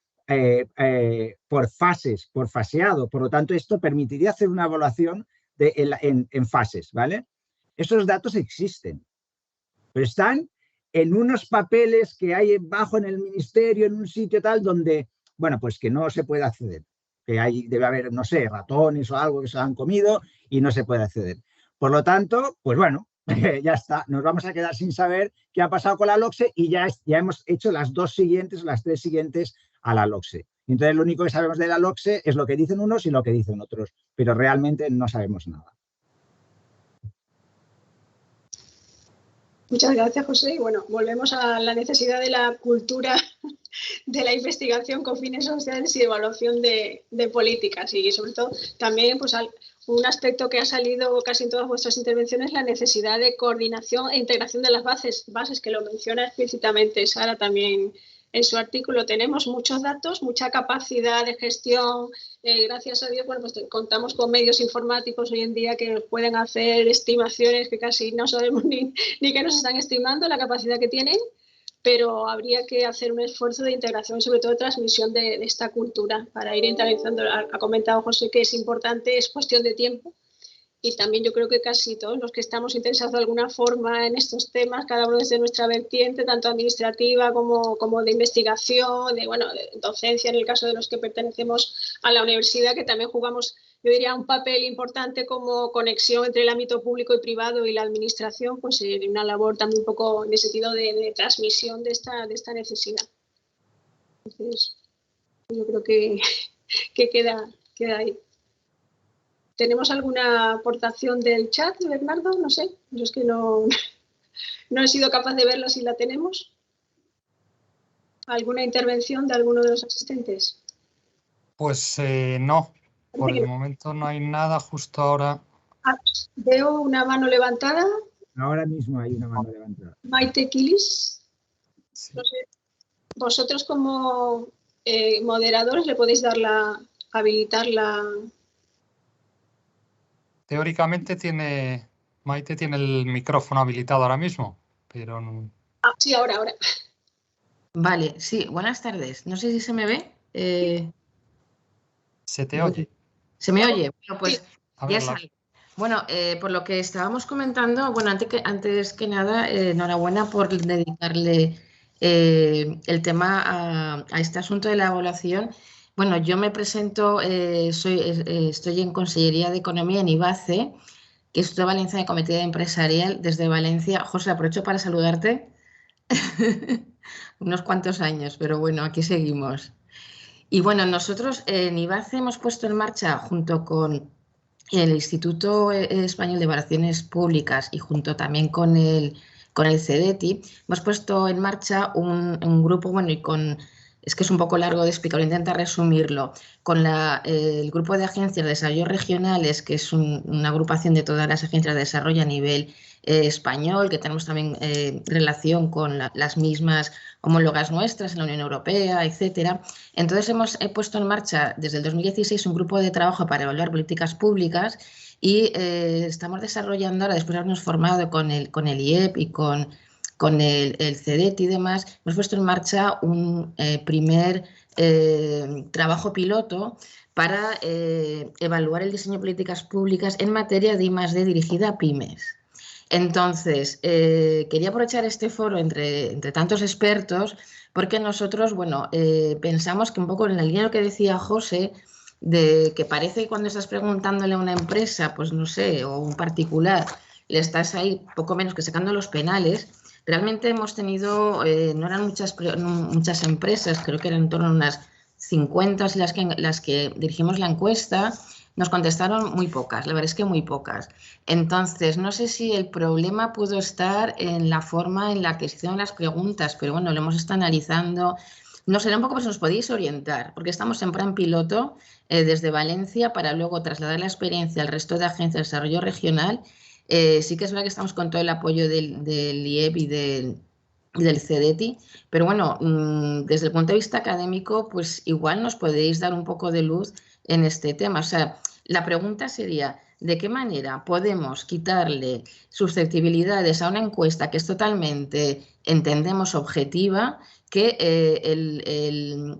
por fases, por faseado. Por lo tanto, esto permitiría hacer una evaluación en fases, ¿vale? Esos datos existen, pero están en unos papeles que hay bajo en el ministerio, en un sitio tal, donde, bueno, pues que no se puede acceder. Que debe haber, no sé, ratones o algo que se han comido y no se puede acceder. Por lo tanto, pues bueno, ya está, nos vamos a quedar sin saber qué ha pasado con la LOCSE y ya hemos hecho las 2 siguientes o las 3 siguientes a la LOCSE. Entonces, lo único que sabemos de la LOCSE es lo que dicen unos y lo que dicen otros, pero realmente no sabemos nada. Muchas gracias, José. Y bueno, volvemos a la necesidad de la cultura de la investigación con fines sociales y evaluación de políticas. Y sobre todo también pues, un aspecto que ha salido casi en todas vuestras intervenciones, la necesidad de coordinación e integración de las bases que lo menciona explícitamente Sara también en su artículo. Tenemos muchos datos, mucha capacidad de gestión. Gracias a Dios, bueno, pues contamos con medios informáticos hoy en día que pueden hacer estimaciones que casi no sabemos ni qué nos están estimando, la capacidad que tienen, pero habría que hacer un esfuerzo de integración, sobre todo de transmisión de esta cultura para ir interiorizando. Ha comentado José que es importante, es cuestión de tiempo. Y también yo creo que casi todos los que estamos interesados de alguna forma en estos temas, cada uno desde nuestra vertiente, tanto administrativa como de investigación, de docencia en el caso de los que pertenecemos a la universidad, que también jugamos, yo diría, un papel importante como conexión entre el ámbito público y privado y la administración, pues una labor también un poco en el sentido de transmisión de esta necesidad. Entonces, yo creo que queda ahí. ¿Tenemos alguna aportación del chat, Bernardo? No sé, yo es que no he sido capaz de verla si la tenemos. ¿Alguna intervención de alguno de los asistentes? Pues no, por el momento no hay nada justo ahora. Veo una mano levantada. Ahora mismo hay una mano levantada. Maite Quilis. Sí. No sé, vosotros como moderadores le podéis habilitar la... Teóricamente Maite tiene el micrófono habilitado ahora mismo, pero no. Sí, ahora. Vale, sí, buenas tardes. No sé si se me ve. ¿Se te oye? ¿Se me oye? Bueno, pues A ya ver, sale. Bueno, por lo que estábamos comentando, bueno, antes que nada, enhorabuena por dedicarle el tema a este asunto de la evaluación. Bueno, yo me presento, estoy en Consellería de Economía en IBACE, que es de Valencia de Comité Empresarial desde Valencia. José, aprovecho para saludarte. Unos cuantos años, pero bueno, aquí seguimos. Y bueno, nosotros en IBACE hemos puesto en marcha, junto con el Instituto Español de Evaluaciones Públicas y junto también con el CEDETI, hemos puesto en marcha un grupo, bueno, y con es que es un poco largo de explicar, intenta resumirlo, con el grupo de agencias de desarrollo regionales, que es una agrupación de todas las agencias de desarrollo a nivel español, que tenemos también relación con las mismas homólogas nuestras en la Unión Europea, etcétera. Entonces hemos puesto en marcha desde el 2016 un grupo de trabajo para evaluar políticas públicas y estamos desarrollando ahora, después de habernos formado con el IEP y con el CEDET y demás, hemos puesto en marcha un primer trabajo piloto para evaluar el diseño de políticas públicas en materia de I+D dirigida a pymes. Entonces, quería aprovechar este foro entre tantos expertos porque nosotros, bueno, pensamos que un poco en la línea de lo que decía José, de que parece que cuando estás preguntándole a una empresa, pues no sé, o un particular, le estás ahí poco menos que sacando los penales. Realmente hemos tenido, no eran muchas empresas, creo que eran en torno a unas 50 las que dirigimos la encuesta, nos contestaron muy pocas, la verdad es que muy pocas. Entonces, no sé si el problema pudo estar en la forma en la que se hicieron las preguntas, pero bueno, lo hemos estado analizando. No sé, un poco si nos podéis orientar, porque estamos en plan piloto desde Valencia para luego trasladar la experiencia al resto de agencias de desarrollo regional. Sí que es verdad que estamos con todo el apoyo del IEP y del CEDETI, pero bueno, desde el punto de vista académico, pues igual nos podéis dar un poco de luz en este tema. O sea, la pregunta sería, ¿de qué manera podemos quitarle susceptibilidades a una encuesta que es totalmente, entendemos, objetiva, que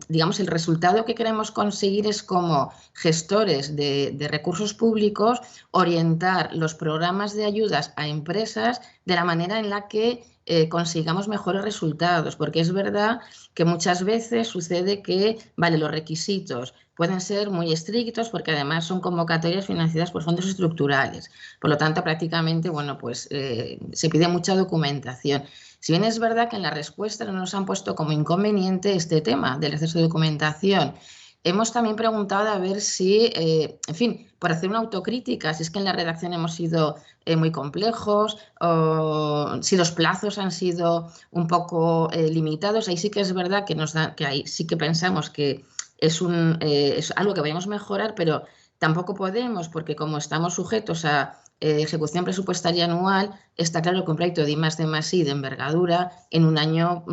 digamos, el resultado que queremos conseguir es como gestores de recursos públicos orientar los programas de ayudas a empresas de la manera en la que consigamos mejores resultados? Porque es verdad que muchas veces sucede que, vale, los requisitos pueden ser muy estrictos porque además son convocatorias financiadas por fondos estructurales. Por lo tanto, prácticamente, bueno, pues se pide mucha documentación. Si bien es verdad que en la respuesta no nos han puesto como inconveniente este tema del exceso de documentación, hemos también preguntado a ver si, en fin, por hacer una autocrítica, si es que en la redacción hemos sido muy complejos o si los plazos han sido un poco limitados. Ahí sí que es verdad que ahí sí que pensamos que es algo que vayamos a mejorar, pero tampoco podemos, porque como estamos sujetos a ejecución presupuestaria anual, está claro que un proyecto de I+D+I de envergadura en un año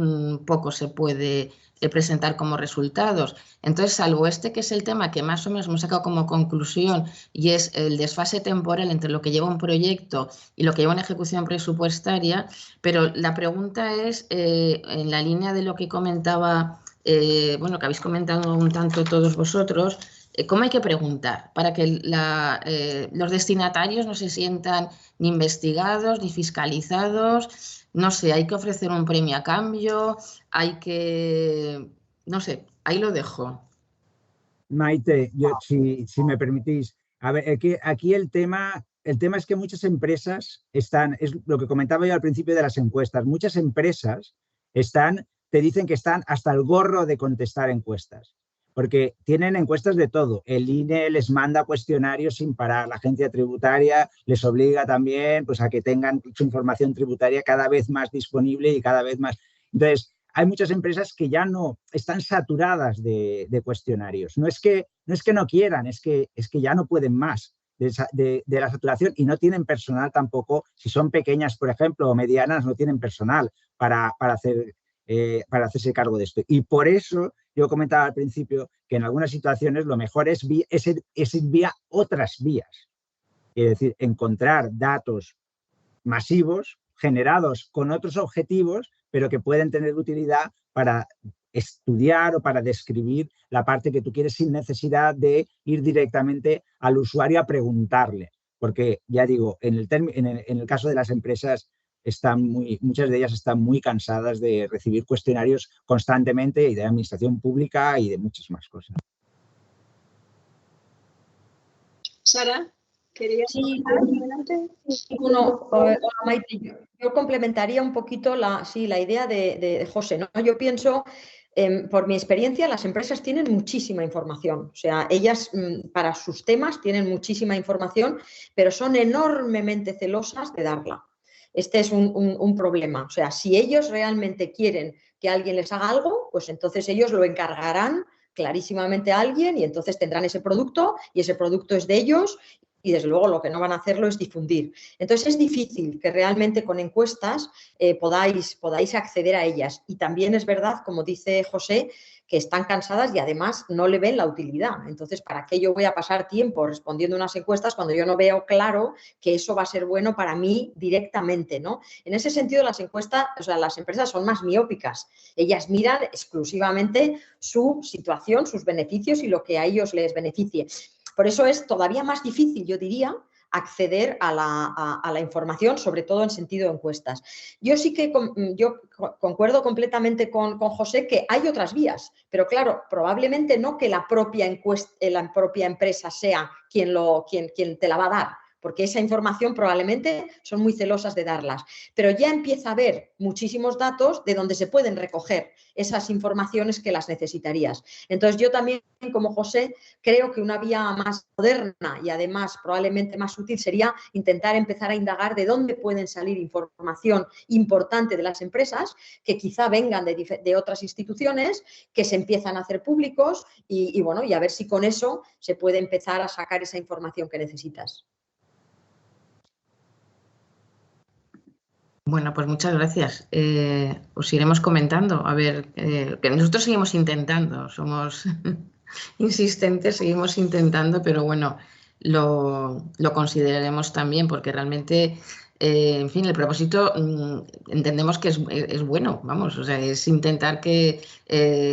poco se puede presentar como resultados. Entonces, salvo que es el tema que más o menos hemos sacado como conclusión, y es el desfase temporal entre lo que lleva un proyecto y lo que lleva una ejecución presupuestaria, pero la pregunta es, en la línea de lo que comentaba, bueno, que habéis comentado un tanto todos vosotros, ¿cómo hay que preguntar para que los destinatarios no se sientan ni investigados ni fiscalizados? No sé, hay que ofrecer un premio a cambio, hay que... no sé, ahí lo dejo. Maite, si me permitís, a ver, aquí el tema es que muchas empresas están, es lo que comentaba yo al principio de las encuestas, muchas empresas te dicen que están hasta el gorro de contestar encuestas, porque tienen encuestas de todo. El INE les manda cuestionarios sin parar, la agencia tributaria les obliga también pues, a que tengan su información tributaria cada vez más disponible y cada vez más. Entonces, hay muchas empresas que ya no están saturadas de cuestionarios. No es que no quieran, es que ya no pueden más de la saturación y no tienen personal tampoco. Si son pequeñas, por ejemplo, o medianas, no tienen personal para hacerse cargo de esto. Y por eso yo comentaba al principio que en algunas situaciones lo mejor es ir vía otras vías. Es decir, encontrar datos masivos generados con otros objetivos, pero que pueden tener utilidad para estudiar o para describir la parte que tú quieres sin necesidad de ir directamente al usuario a preguntarle. Porque, ya digo, en el caso de las empresas, muchas de ellas están muy cansadas de recibir cuestionarios constantemente y de administración pública y de muchas más cosas. Sara, ¿querías sí, adelante? Bueno, Maite, yo complementaría un poquito la idea de José, ¿no? Yo pienso, por mi experiencia, las empresas tienen muchísima información. O sea, ellas para sus temas tienen muchísima información, pero son enormemente celosas de darla. Este es un problema. O sea, si ellos realmente quieren que alguien les haga algo, pues entonces ellos lo encargarán clarísimamente a alguien y entonces tendrán ese producto y ese producto es de ellos y desde luego lo que no van a hacerlo es difundir. Entonces es difícil que realmente con encuestas podáis acceder a ellas. Y también es verdad, como dice José, que están cansadas y además no le ven la utilidad. Entonces, ¿para qué yo voy a pasar tiempo respondiendo unas encuestas cuando yo no veo claro que eso va a ser bueno para mí directamente, ¿no? En ese sentido, las encuestas, o sea, las empresas son más miópicas. Ellas miran exclusivamente su situación, sus beneficios y lo que a ellos les beneficie. Por eso es todavía más difícil, yo diría, acceder a la información, sobre todo en sentido de encuestas. Yo sí que yo concuerdo completamente con José que hay otras vías, pero claro, probablemente no que la propia empresa sea quien te la va a dar, porque esa información probablemente son muy celosas de darlas. Pero ya empieza a haber muchísimos datos de donde se pueden recoger esas informaciones que las necesitarías. Entonces, yo también, como José, creo que una vía más moderna y además probablemente más útil sería intentar empezar a indagar de dónde pueden salir información importante de las empresas que quizá vengan de otras instituciones, que se empiezan a hacer públicos y bueno, y a ver si con eso se puede empezar a sacar esa información que necesitas. Bueno, pues muchas gracias. Os iremos comentando. A ver, que nosotros seguimos intentando, somos insistentes, seguimos intentando, pero bueno, lo consideraremos también porque realmente, en fin, el propósito entendemos que es bueno, vamos, o sea, es intentar que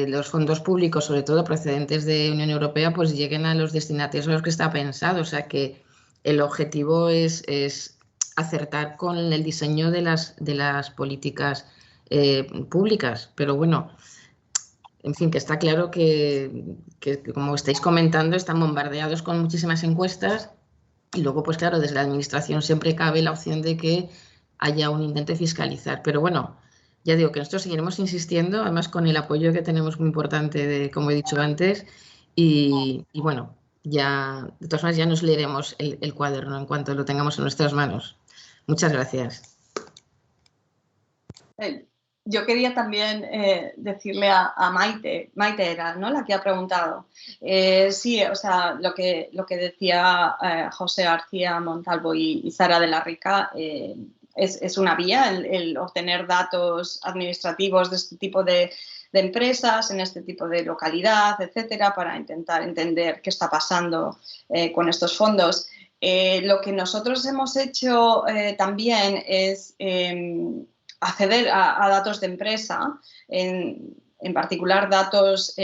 los fondos públicos, sobre todo procedentes de Unión Europea, pues lleguen a los destinatarios a los que está pensado, o sea, que el objetivo es acertar con el diseño de las políticas públicas, pero bueno, en fin, que está claro que como estáis comentando, están bombardeados con muchísimas encuestas y luego, pues claro, desde la administración siempre cabe la opción de que haya un intento de fiscalizar, pero bueno, ya digo que nosotros seguiremos insistiendo, además con el apoyo que tenemos muy importante, de, como he dicho antes, y bueno, ya, de todas maneras ya nos leeremos el cuaderno en cuanto lo tengamos en nuestras manos. Muchas gracias. Yo quería también decirle a Maite era, ¿no?, la que ha preguntado. Sí, o sea, lo que decía José García Montalvo y Sara de la Rica es una vía, el obtener datos administrativos de este tipo de empresas, en este tipo de localidad, etcétera, para intentar entender qué está pasando con estos fondos. Lo que nosotros hemos hecho también es acceder a datos de empresa, en particular datos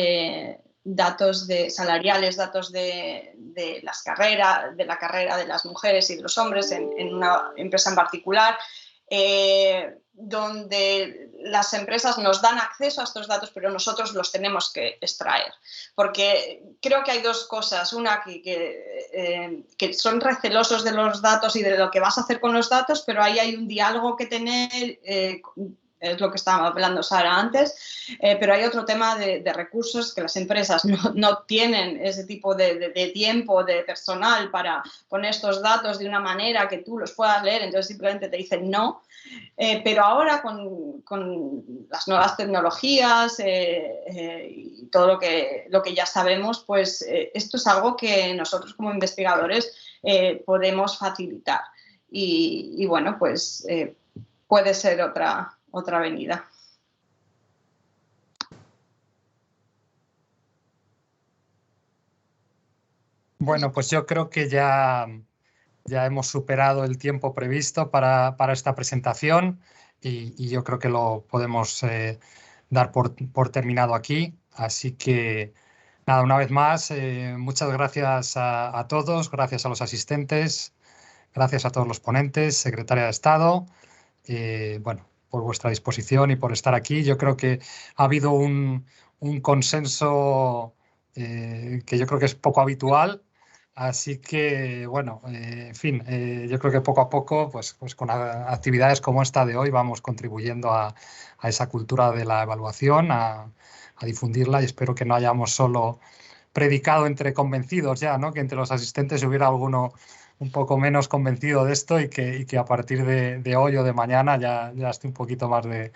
salariales, datos de la carrera de las mujeres y de los hombres en una empresa en particular, donde las empresas nos dan acceso a estos datos, pero nosotros los tenemos que extraer. Porque creo que hay dos cosas. Una, que son recelosos de los datos y de lo que vas a hacer con los datos, pero ahí hay un diálogo que tener, es lo que estaba hablando Sara antes, pero hay otro tema de recursos, que las empresas no tienen ese tipo de tiempo, de personal para poner estos datos de una manera que tú los puedas leer, entonces simplemente te dicen no. Pero ahora con las nuevas tecnologías y todo lo que ya sabemos, pues esto es algo que nosotros como investigadores podemos facilitar. Y bueno, pues puede ser otra avenida. Bueno, pues yo creo que ya hemos superado el tiempo previsto para esta presentación y yo creo que lo podemos dar por terminado aquí. Así que, nada, una vez más, muchas gracias a todos, gracias a los asistentes, gracias a todos los ponentes, Secretaria de Estado, bueno, por vuestra disposición y por estar aquí. Yo creo que ha habido un consenso que yo creo que es poco habitual. Así que, bueno, en fin, yo creo que poco a poco, pues con actividades como esta de hoy vamos contribuyendo a esa cultura de la evaluación, a difundirla, y espero que no hayamos solo predicado entre convencidos ya, ¿no? Que entre los asistentes hubiera alguno un poco menos convencido de esto y que a partir de hoy o de mañana ya esté un poquito más de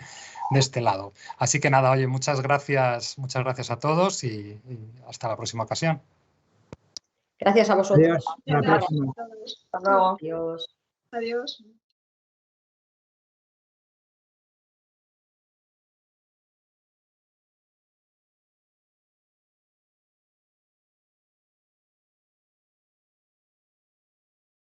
este lado. Así que nada, oye, muchas gracias a todos y hasta la próxima ocasión. Gracias a vosotros. Adiós. Hasta la próxima. Hasta luego. Adiós. Adiós.